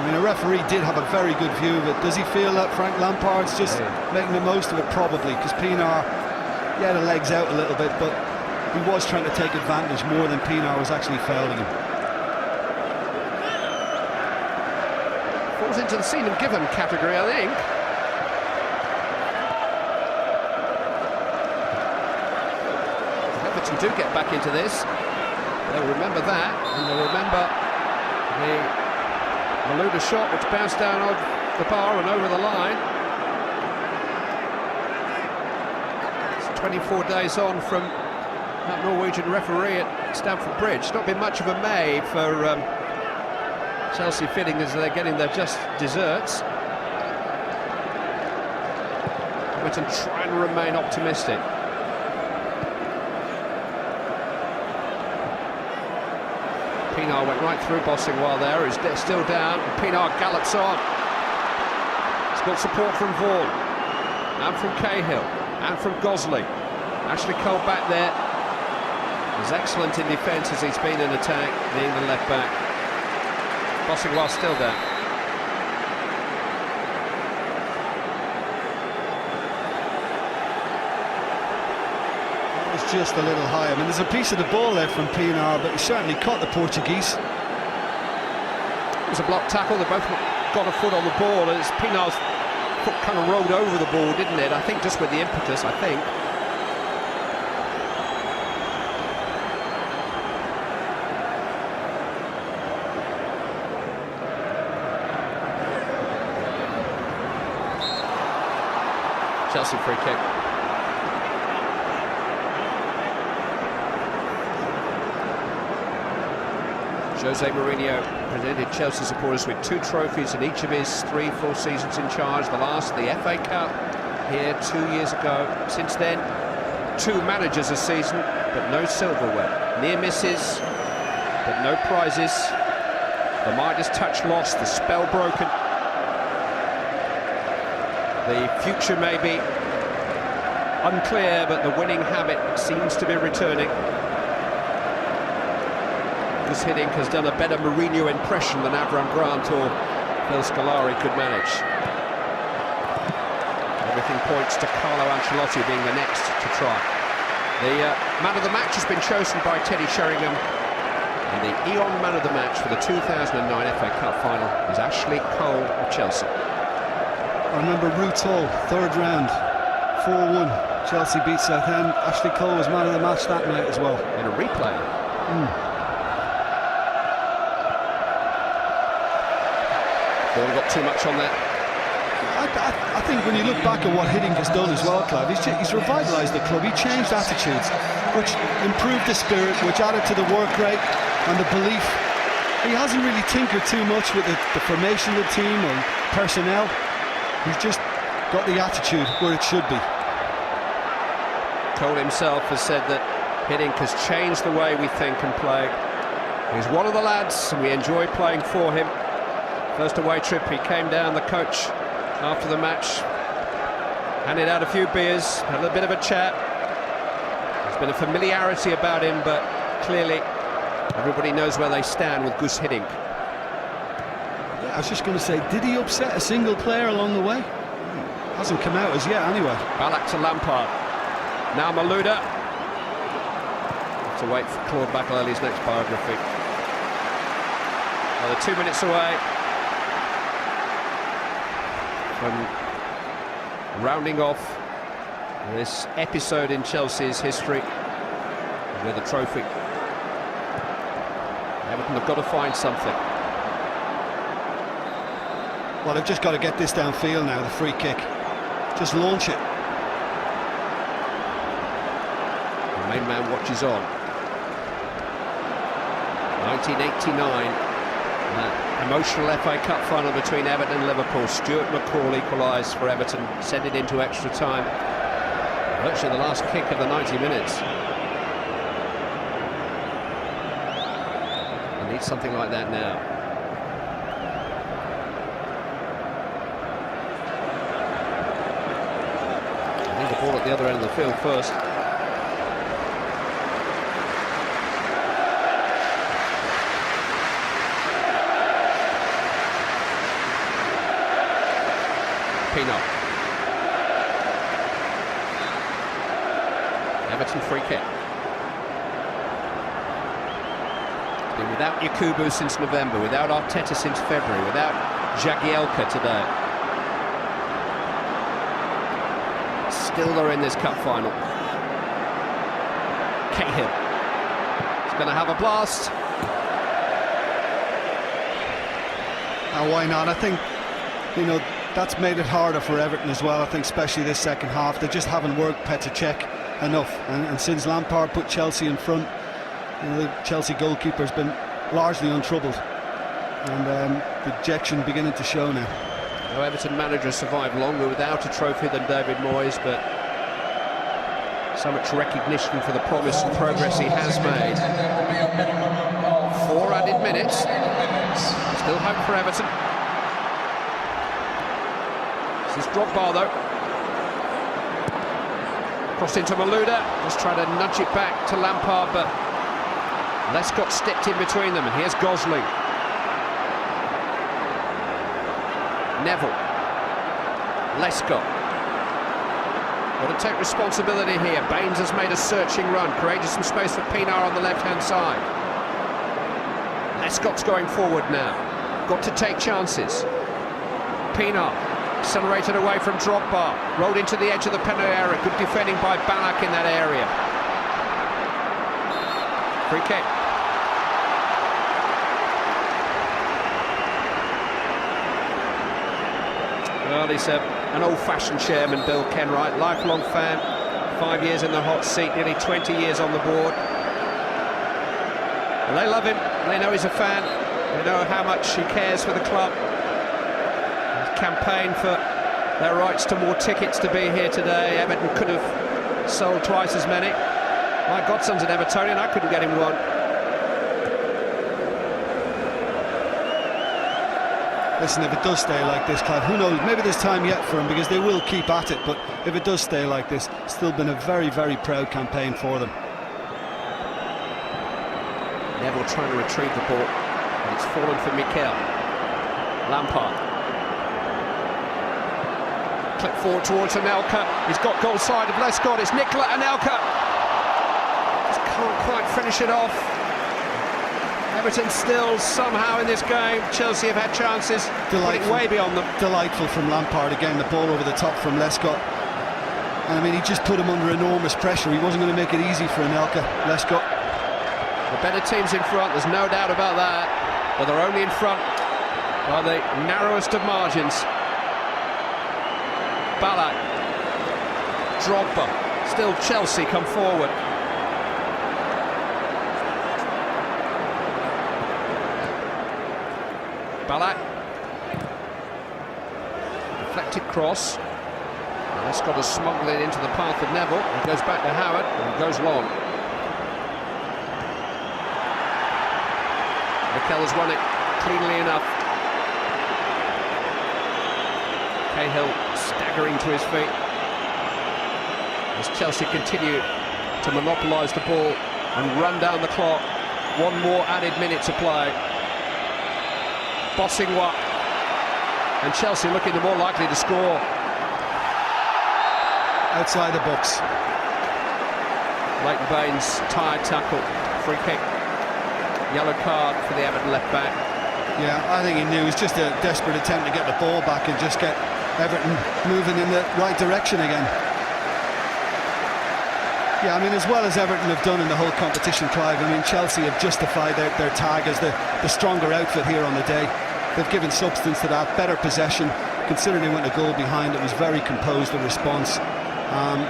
I mean, a referee did have a very good view of it. Does he feel that Frank Lampard's just making the most of it? Probably, because Pienaar, the legs out a little bit, but he was trying to take advantage more than Pienaar was actually fouling him. Falls into the seen and given category, I think. Everton do get back into this. They'll remember that, and they'll remember the Malouda shot which bounced down on the bar and over the line. It's 24 days on from that Norwegian referee at Stamford Bridge. Not been much of a May for Chelsea fitting as they're getting their just desserts. Everton try and remain optimistic. Pienaar went right through Bossingwell there, is still down. Pienaar gallops on. He's got support from Vaughan, and from Cahill, and from Gosling. Ashley Cole back there. He's excellent in defence as he's been in attack, being the left back. Bossingwell still down. It was just a little high. I mean, there's a piece of the ball there from Pienaar, but he certainly caught the Portuguese. It was a block tackle. They both got a foot on the ball, and it's Pienaar's foot kind of rolled over the ball, didn't it? I think just with the impetus, I think. Chelsea free kick. Jose Mourinho presented Chelsea supporters with 2 trophies in each of his 3-4 seasons in charge. The last, the FA Cup, here 2 years ago. Since then, 2 managers a season, but no silverware. Near misses, but no prizes. The Midas touch lost, the spell broken. The future may be unclear, but the winning habit seems to be returning. Gus Hiddink has done a better Mourinho impression than Avram Grant or Phil Scolari could manage. Everything points to Carlo Ancelotti being the next to try. The man of the match has been chosen by Teddy Sheringham, and the Eon man of the match for the 2009 FA Cup final is Ashley Cole of Chelsea. I remember Root Hall, 3rd round, 4-1. Chelsea beat Southend. Ashley Cole was man of the match that night as well. In a replay. Ball got too much on that. I think when you look back at what Hiddink has done as well, Clive, he's revitalised the club. He changed attitudes, which improved the spirit, which added to the work rate and the belief. He hasn't really tinkered too much with the formation of the team or personnel. He's just got the attitude where it should be. Cole himself has said that Hiddink has changed the way we think and play. He's one of the lads, and we enjoy playing for him. First away trip, he came down, the coach, after the match, handed out a few beers, had a bit of a chat. There's been a familiarity about him, but clearly everybody knows where they stand with Gus Hiddink. I was just going to say, did he upset a single player along the way? Hasn't come out as yet, anyway. Ballack to Lampard. Now Malouda. to wait for Claude Makelele's next biography. Well, they're 2 minutes away from rounding off this episode in Chelsea's history with a trophy. Everton have got to find something. Well, they've just got to get this downfield now, the free kick. Just launch it. The main man watches on. 1989, that emotional FA Cup final between Everton and Liverpool. Stuart McCall equalised for Everton, sent it into extra time. Virtually the last kick of the 90 minutes. They need something like that now. I think the ball at the other end of the field first. Pino. Everton free kick. Been without Yakubu since November, without Arteta since February, without Jagielka today. Still they're in this cup final. Cahill. He's going to have a blast. Why not? I think, you know, that's made it harder for Everton as well. I think especially this second half, they just haven't worked Petr Cech enough, and since Lampard put Chelsea in front, you know, the Chelsea goalkeeper's been largely untroubled, and the dejection beginning to show now. No Everton manager survived longer without a trophy than David Moyes, but so much recognition for the promise and progress he has made. 4 added minutes. Still hope for Everton. This is Drogba though. Crossed into Malouda, just trying to nudge it back to Lampard, but Lescott stepped in between them, and here's Gosling. Neville. Lescott. Got to take responsibility here. Baines has made a searching run, created some space for Pinar on the left-hand side. Lescott's going forward now. Got to take chances. Pinar accelerated away from Drogba, rolled into the edge of the penalty area. Good defending by Ballack in that area. Free kick. Well, he's an old-fashioned chairman, Bill Kenwright, lifelong fan, 5 years in the hot seat, nearly 20 years on the board. And they love him, they know he's a fan, they know how much he cares for the club. He's campaigned for their rights to more tickets to be here today. Everton could have sold twice as many. My godson's an Evertonian, I couldn't get him one. Listen, if it does stay like this, Clive, who knows, maybe there's time yet for them, because they will keep at it, but if it does stay like this, it's still been a very, very proud campaign for them. Neville trying to retrieve the ball, and it's fallen for Mikel. Lampard. Clip forward towards Anelka, he's got goal side of Lescott, it's Nicola Anelka. Just can't quite finish it off. Everton still somehow in this game. Chelsea have had chances, putting way beyond them. Delightful from Lampard again, the ball over the top from Lescott. And I mean, he just put him under enormous pressure. He wasn't going to make it easy for Anelka, Lescott. The better teams in front, there's no doubt about that. But they're only in front by the narrowest of margins. Ballack. Drogba. Still Chelsea come forward. Ballack. Deflected cross. And Lescott has smuggled it into the path of Neville. It goes back to Howard and goes long. Mikel has won it cleanly enough. Cahill staggering to his feet as Chelsea continue to monopolise the ball and run down the clock. One more added minute to play. Bossingwa and Chelsea looking the more likely to score. Outside the box. Leighton Baines, tired tackle, free kick, yellow card for the Everton left back. Yeah, I think he knew. It was just a desperate attempt to get the ball back and just get Everton moving in the right direction again. Yeah, I mean, as well as Everton have done in the whole competition, Clive, I mean, Chelsea have justified their tag as the stronger outfit here on the day. They've given substance to that, better possession. Considering they went a goal behind, it was very composed, a response. And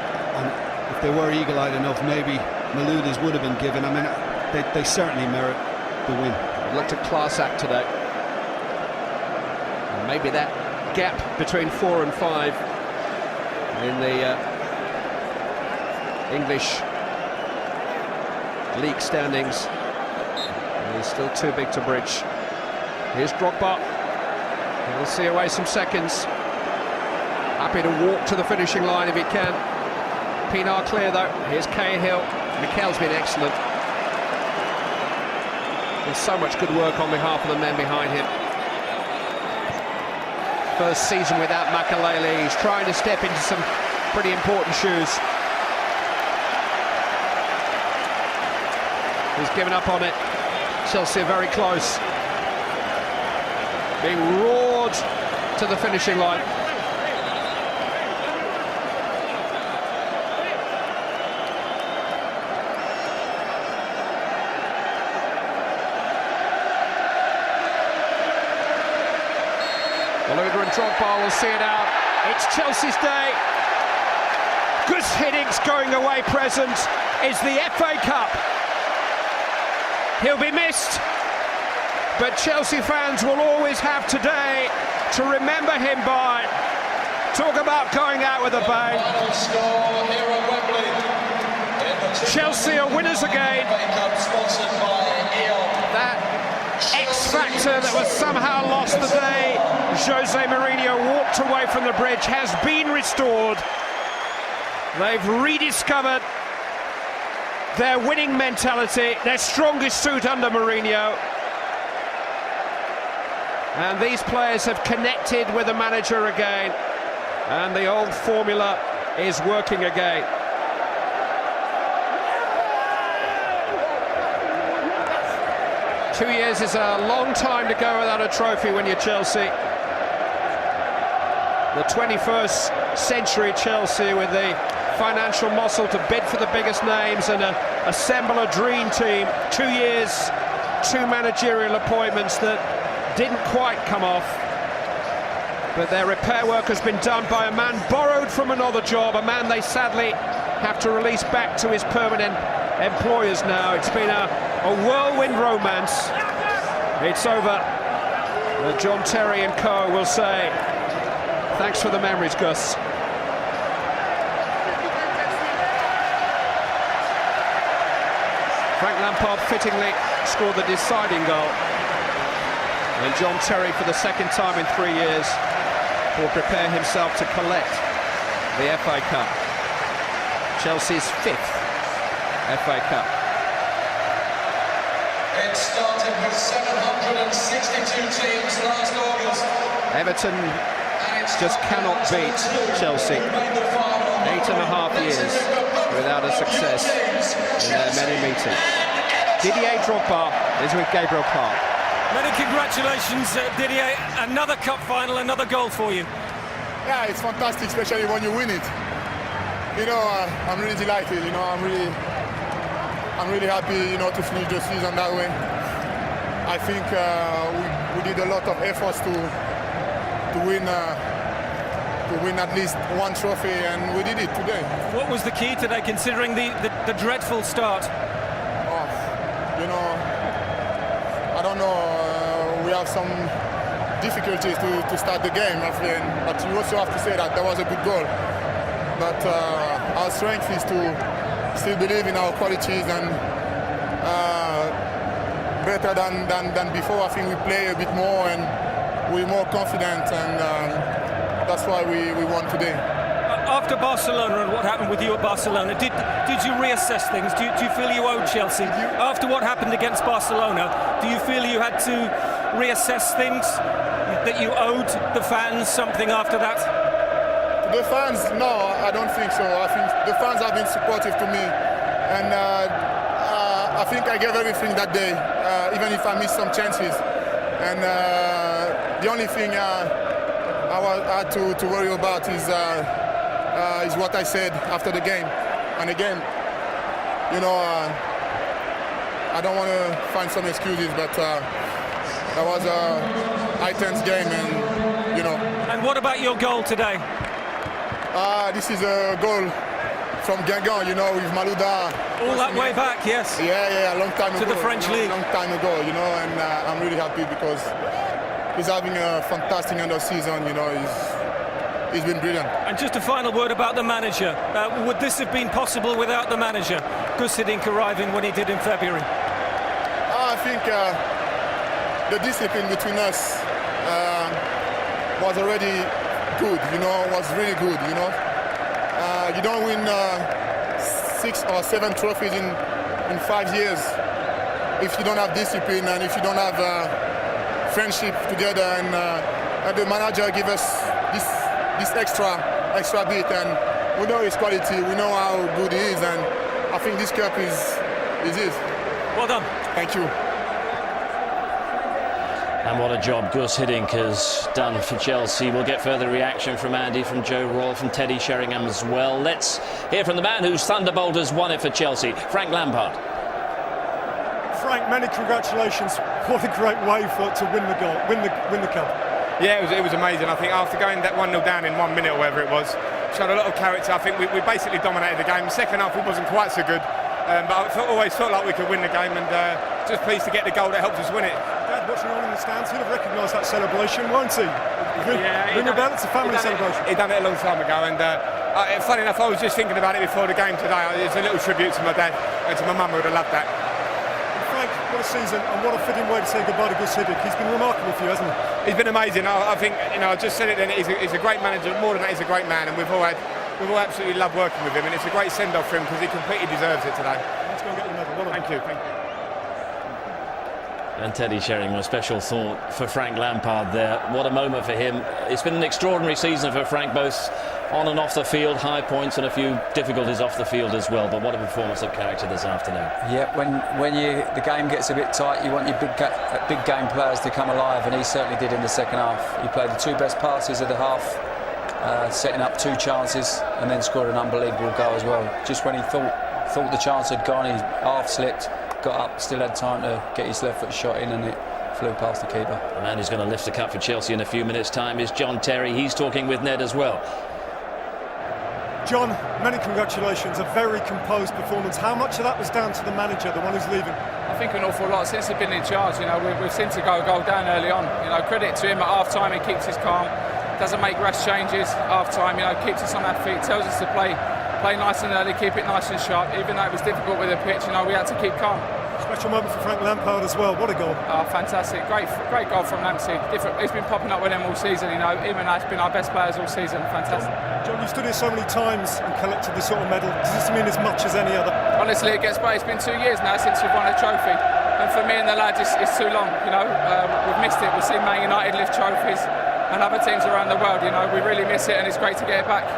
if they were eagle-eyed enough, maybe Malouda's would have been given. I mean, they certainly merit the win. It looked a class act today. And maybe that gap between 4 and 5 in the English league standings is still too big to bridge. Here's Drogba. He'll see away some seconds. Happy to walk to the finishing line if he can. Pienaar clear though. Here's Cahill. Mikel's been excellent. There's so much good work on behalf of the men behind him. First season without Makelele. He's trying to step into some pretty important shoes. He's given up on it. Chelsea are very close. Being roared to the finishing line. Malouda and Drogba will see it out. It's Chelsea's day. Gus Hiddink's going away present is the FA Cup. He'll be missed, but Chelsea fans will always have today to remember him by. Talk about going out with a bang. Chelsea are winners again. That X factor that was somehow lost the day Jose Mourinho walked away from the bridge has been restored. They've rediscovered their winning mentality, their strongest suit under Mourinho. And these players have connected with the manager again. And the old formula is working again. Two years is a long time to go without a trophy when you're Chelsea. The 21st century Chelsea with the financial muscle to bid for the biggest names and assemble a dream team. 2 years, 2 managerial appointments that didn't quite come off. But their repair work has been done by a man borrowed from another job, a man they sadly have to release back to his permanent employers now. It's been a whirlwind romance. It's over. John Terry and co will say, thanks for the memories, Gus. Frank Lampard fittingly scored the deciding goal. And John Terry, for the second time in 3 years, will prepare himself to collect the FA Cup. Chelsea's 5th FA Cup. It started with 762 teams last August. Everton just cannot beat Chelsea. 8.5 years without a success in their many meetings. Didier Drogba is with Gabriel Clark. Many congratulations, Didier. Another cup final, another goal for you. Yeah, it's fantastic, especially when you win it. You know, I'm really delighted. You know, I'm really happy. You know, to finish the season that way. I think we did a lot of efforts to win at least one trophy, and we did it today. What was the key today, considering the dreadful start? Oh, you know, I don't know. We have some difficulties to start the game, I feel, but you also have to say that that was a good goal. But our strength is to still believe in our qualities, and better than before. I think we play a bit more and we're more confident, and that's why we won today. After Barcelona and what happened with you at Barcelona, did you reassess things? Do you feel you owed Chelsea? After what happened against Barcelona, do you feel you had to reassess things? That you owed the fans something after that? The fans, no, I don't think so. I think the fans have been supportive to me And I think I gave everything that day, even if I missed some chances. And the only thing I had to worry about is what I said after the game. And again, you know, I don't want to find some excuses, but that was a high-tense game, and you know. And what about your goal today? This is a goal from Guingamp, you know, with Malouda. All that way back, yes. Yeah, a long time ago. To the French League. Long time ago, you know, and I'm really happy because he's having a fantastic end of season, you know. He's been brilliant. And just a final word about the manager. Would this have been possible without the manager, Gus Hiddink, arriving when he did in February? I think the discipline between us was already good, you know, was really good, you know. You don't win 6 or 7 trophies in 5 years if you don't have discipline and if you don't have friendship together. And the manager give us this extra bit, and we know his quality, we know how good he is, and I think this cup is his. Well done. Thank you. And what a job Gus Hiddink has done for Chelsea. We'll get further reaction from Andy, from Joe Royle, from Teddy Sheringham as well. Let's hear from the man whose Thunderbolt has won it for Chelsea, Frank Lampard. Frank, many congratulations. What a great way to win the cup. Yeah, it was amazing. I think after going that 1-0 down in 1 minute or whatever it was, showed a lot of character. I think we basically dominated the game. The second half, it wasn't quite so good, but I always felt like we could win the game, and just pleased to get the goal that helped us win it. Dad, watching on in the stands, he'll have recognised that celebration, won't he? Ring a bell, it's a family celebration. He done it a long time ago, and funny enough, I was just thinking about it before the game today. It's a little tribute to my dad and to my mum, who would have loved that. Frank, what a season, and what a fitting way to say goodbye to Gus Hiddink. He's been remarkable for you, hasn't he? He's been amazing. I think, you know, I just said it then, he's a great manager. More than that, he's a great man, and we've all absolutely loved working with him, and it's a great send-off for him because he completely deserves it today. Let's go and get the medal. Well done. Thank you. And Teddy Sheringham, a special thought for Frank Lampard there. What a moment for him. It's been an extraordinary season for Frank, both on and off the field, high points and a few difficulties off the field as well. But what a performance of character this afternoon. Yeah, when the game gets a bit tight, you want your big game players to come alive, and he certainly did in the second half. He played the 2 best passes of the half, setting up 2 chances, and then scored an unbelievable goal as well. Just when he thought the chance had gone, he half-slipped, got up, still had time to get his left foot shot in, and it flew past the keeper. The man who's going to lift the cup for Chelsea in a few minutes' time is John Terry. He's talking with Ned as well. John, many congratulations. A very composed performance. How much of that was down to the manager, the one who's leaving? I think an awful lot since he's been in charge. You know, we've seen to go a goal down early on. You know, credit to him at half-time. He keeps his calm, doesn't make rash changes. Half-time, you know, keeps us on our feet, tells us to play nice and early, keep it nice and sharp. Even though it was difficult with the pitch, you know, we had to keep calm. Special moment for Frank Lampard as well. What a goal! Oh, fantastic! Great goal from Lamptey. He's been popping up with them all season. You know, him and Ash been our best players all season. Fantastic. John, you've stood here so many times and collected this sort of medal. Does this mean as much as any other? Honestly, it gets better. It's been 2 years now since we've won a trophy, and for me and the lads, it's too long. You know, we've missed it. We've seen Man United lift trophies and other teams around the world. You know, we really miss it, and it's great to get it back.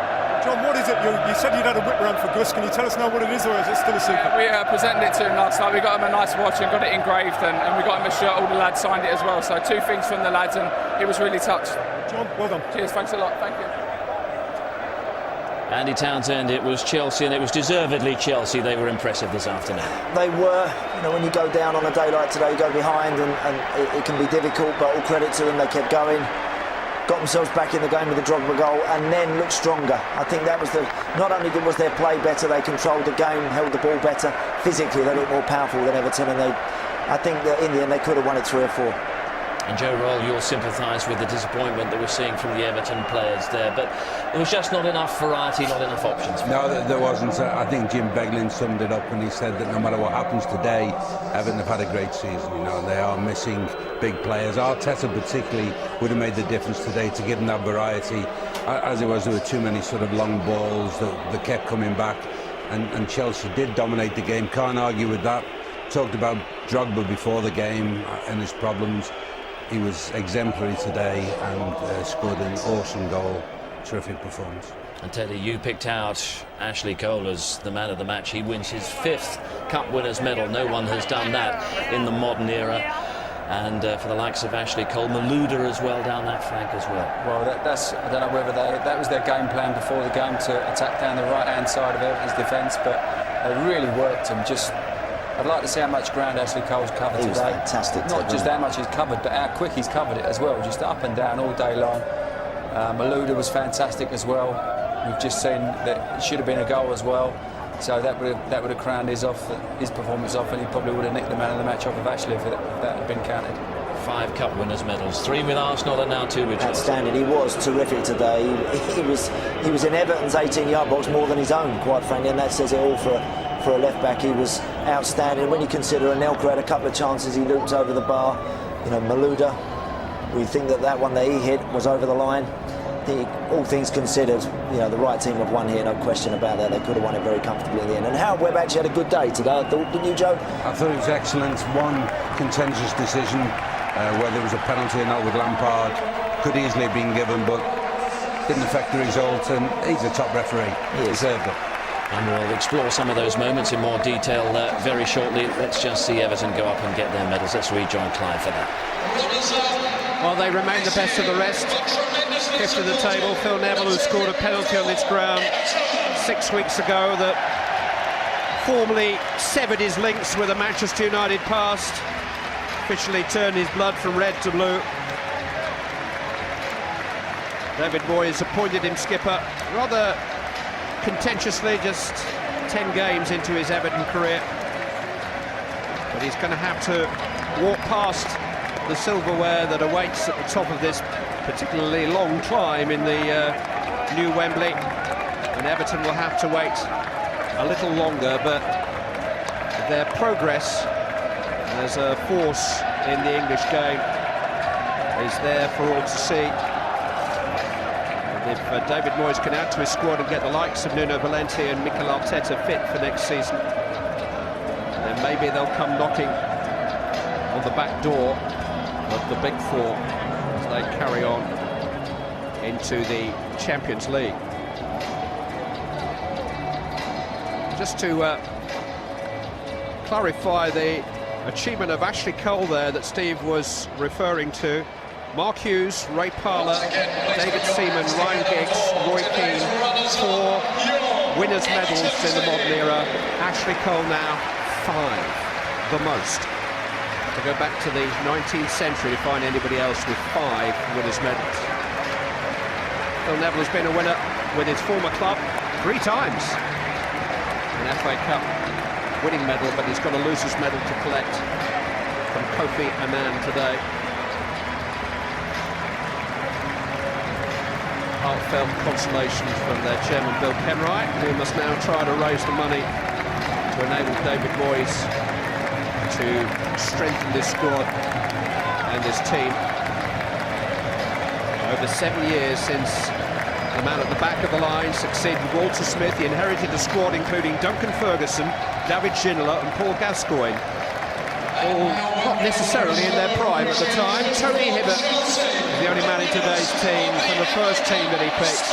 John, what is it? You said you'd had a whip round for Gus. Can you tell us now what it is, or is it still a secret? Yeah, we presented it to him last night. We got him a nice watch and got it engraved, and we got him a shirt. All the lads signed it as well. So 2 things from the lads, and he was really touched. John, well done. Cheers, thanks a lot. Thank you. Andy Townsend, it was Chelsea, and it was deservedly Chelsea. They were impressive this afternoon. They were. You know, when you go down on a day like today, you go behind, and it can be difficult, but all credit to them, they kept going. Got themselves back in the game with the Drogba goal, and then looked stronger. I think that was not only was their play better, they controlled the game, held the ball better. Physically, they looked more powerful than Everton, and I think that in the end they could have won it 3 or 4. And Joe Royle, you'll sympathise with the disappointment that we're seeing from the Everton players there, but there was just not enough variety, not enough options. No, there wasn't. I think Jim Beglin summed it up when he said that no matter what happens today, Everton have had a great season. You know, they are missing big players. Arteta particularly would have made the difference today to give them that variety. As it was, there were too many sort of long balls that kept coming back, and Chelsea did dominate the game. Can't argue with that. Talked about Drogba before the game and his problems. He was exemplary today and scored an awesome goal. terrific performance. And Teddy, you picked out Ashley Cole as the man of the match. He wins his 5th Cup Winners' Medal. No one has done that in the modern era. And for the likes of Ashley Cole, Malouda as well down that flank as well. Well, that's I don't know whether that was their game plan before the game to attack down the right-hand side of Everton's defence, but they really worked him. I'd like to see how much ground Ashley Cole's covered today. He was fantastic. Not just how much he's covered, but how quick he's covered it as well, just up and down all day long. Malouda was fantastic as well. We've just seen that it should have been a goal as well. So that would have crowned his performance off, and he probably would have nicked the man of the match off of Ashley if that had been counted. 5 Cup Winners' Medals, 3 with Arsenal and now 2 with Chelsea. Outstanding. He was terrific today. He was in Everton's 18-yard box more than his own, quite frankly, and that says it all for a left back. He was outstanding. When you consider Anelka had a couple of chances, he looped over the bar. You know, Malouda, we think that one that he hit was over the line. All things considered, you know, the right team have won here, no question about that. They could have won it very comfortably in the end. And Howard Webb actually had a good day today, I thought, didn't you, Joe? I thought it was excellent. One contentious decision, whether it was a penalty or not with Lampard, could easily have been given, but didn't affect the result, and he's a top referee. He deserved it. And we'll explore some of those moments in more detail very shortly. Let's just see Everton go up and get their medals. Let's rejoin Clive for that. Well, they remain the best of the rest. 5th of the table. Phil Neville, who scored a penalty on this ground 6 weeks ago, that formally severed his links with a Manchester United past, officially turned his blood from red to blue. David Moyes appointed him skipper rather contentiously, just 10 games into his Everton career. But he's going to have to walk past the silverware that awaits at the top of this particularly long climb in the new Wembley, and Everton will have to wait a little longer, but their progress as a force in the English game is there for all to see. And if David Moyes can add to his squad and get the likes of Nuno Valente and Mikel Arteta fit for next season, then maybe they'll come knocking on the back door of the Big Four as they carry on into the Champions League. Just to clarify the achievement of Ashley Cole there that Steve was referring to, Mark Hughes, Ray Parlour, David Seaman, Ryan Giggs, Roy Keane, 4 winners' medals in the modern era. Ashley Cole now 5, the most. To go back to the 19th century to find anybody else with 5 winners' medals. Phil Neville has been a winner with his former club 3 times. An FA Cup winning medal, but he's got a loser's medal to collect from Kofi Annan today. Heartfelt consolation from their chairman Bill Kenwright, who must now try to raise the money to enable David Moyes to strengthen this squad and this team. Over 7 years since the man at the back of the line succeeded Walter Smith, he inherited a squad including Duncan Ferguson, David Ginola and Paul Gascoigne, all not necessarily in their prime at the time. Tony Hibbert is the only man in today's team from the first team that he picked.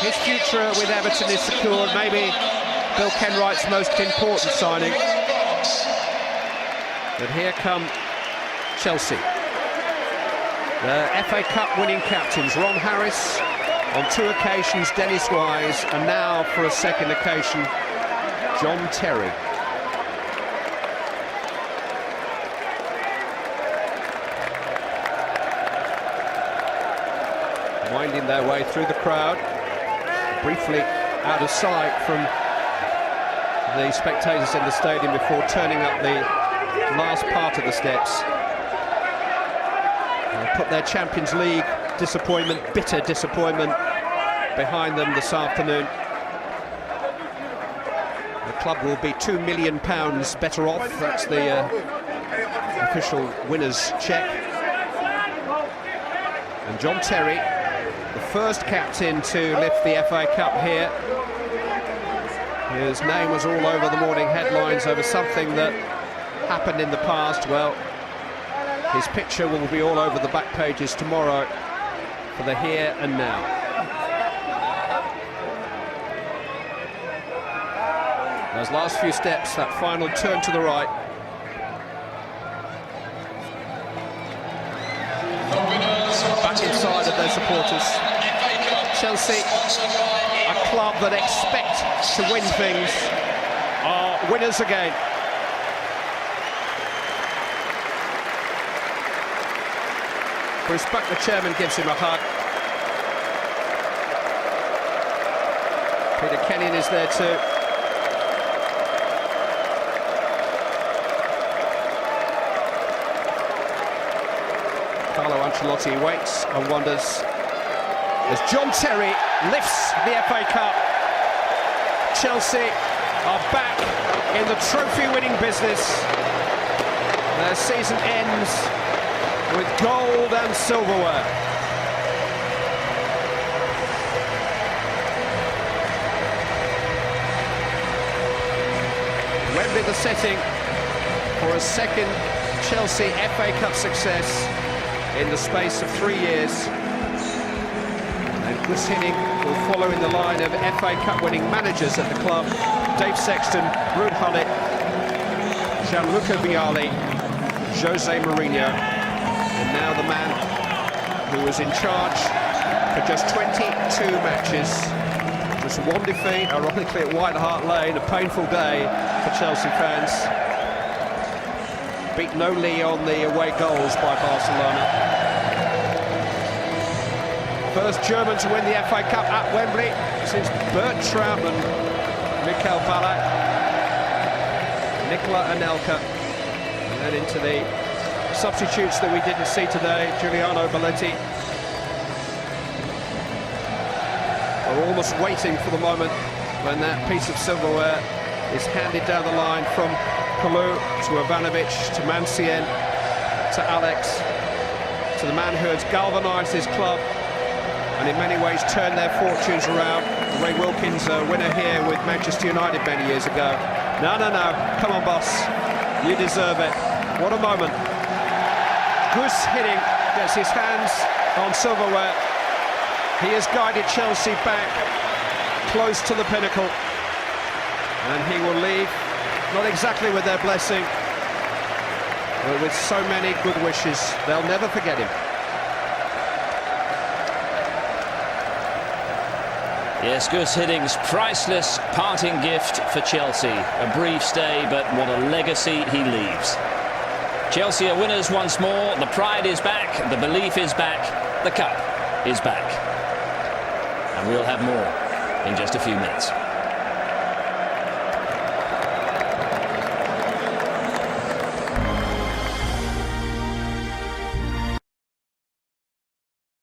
His future with Everton is secured, maybe Bill Kenwright's most important signing. But here come Chelsea. The FA Cup winning captains, Ron Harris, on 2 occasions Dennis Wise, and now for a second occasion John Terry. Winding their way through the crowd, briefly out of sight from the spectators in the stadium before turning up the last part of the steps. They'll put their Champions League disappointment, bitter disappointment, behind them this afternoon. The club will be £2 million better off. That's the official winner's cheque. And John Terry, the first captain to lift the FA Cup here. His name was all over the morning headlines over something that happened in the past. Well, his picture will be all over the back pages tomorrow for the here and now. Those last few steps, that final turn to the right. Back inside of their supporters. Chelsea, a club that expect to win things, are winners again. Bruce Buck, the chairman, gives him a hug. Peter Kenyon is there too. Carlo Ancelotti waits and wonders as John Terry lifts the FA Cup. Chelsea are back in the trophy-winning business. Their season ends with gold and silverware. Wembley the setting for a second Chelsea FA Cup success in the space of 3 years. And Gus Hiddink will follow in the line of FA Cup winning managers at the club. Dave Sexton, Ruud Gullit, Gianluca Vialli, Jose Mourinho, and now the man who was in charge for just 22 matches. Just one defeat, ironically at White Hart Lane, a painful day for Chelsea fans. Beaten only on the away goals by Barcelona. First German to win the FA Cup at Wembley since Bert Trautmann, Mikel Ballack, Nicola Anelka, and then into the substitutes that we didn't see today. Giuliano Belletti. We're almost waiting for the moment when that piece of silverware is handed down the line from Kalou to Ivanovic to Mancien to Alex, to the man who has galvanised his club and in many ways turned their fortunes around. Ray Wilkins, a winner here with Manchester United many years ago. No, come on boss, you deserve it. What a moment. Gus Hiddink gets his hands on silverware. He has guided Chelsea back close to the pinnacle, and he will leave not exactly with their blessing, but with so many good wishes. They'll never forget him. Yes, Gus Hiddink's priceless parting gift for Chelsea. A brief stay, but what a legacy he leaves. Chelsea are winners once more. The pride is back, the belief is back, the cup is back. And we'll have more in just a few minutes.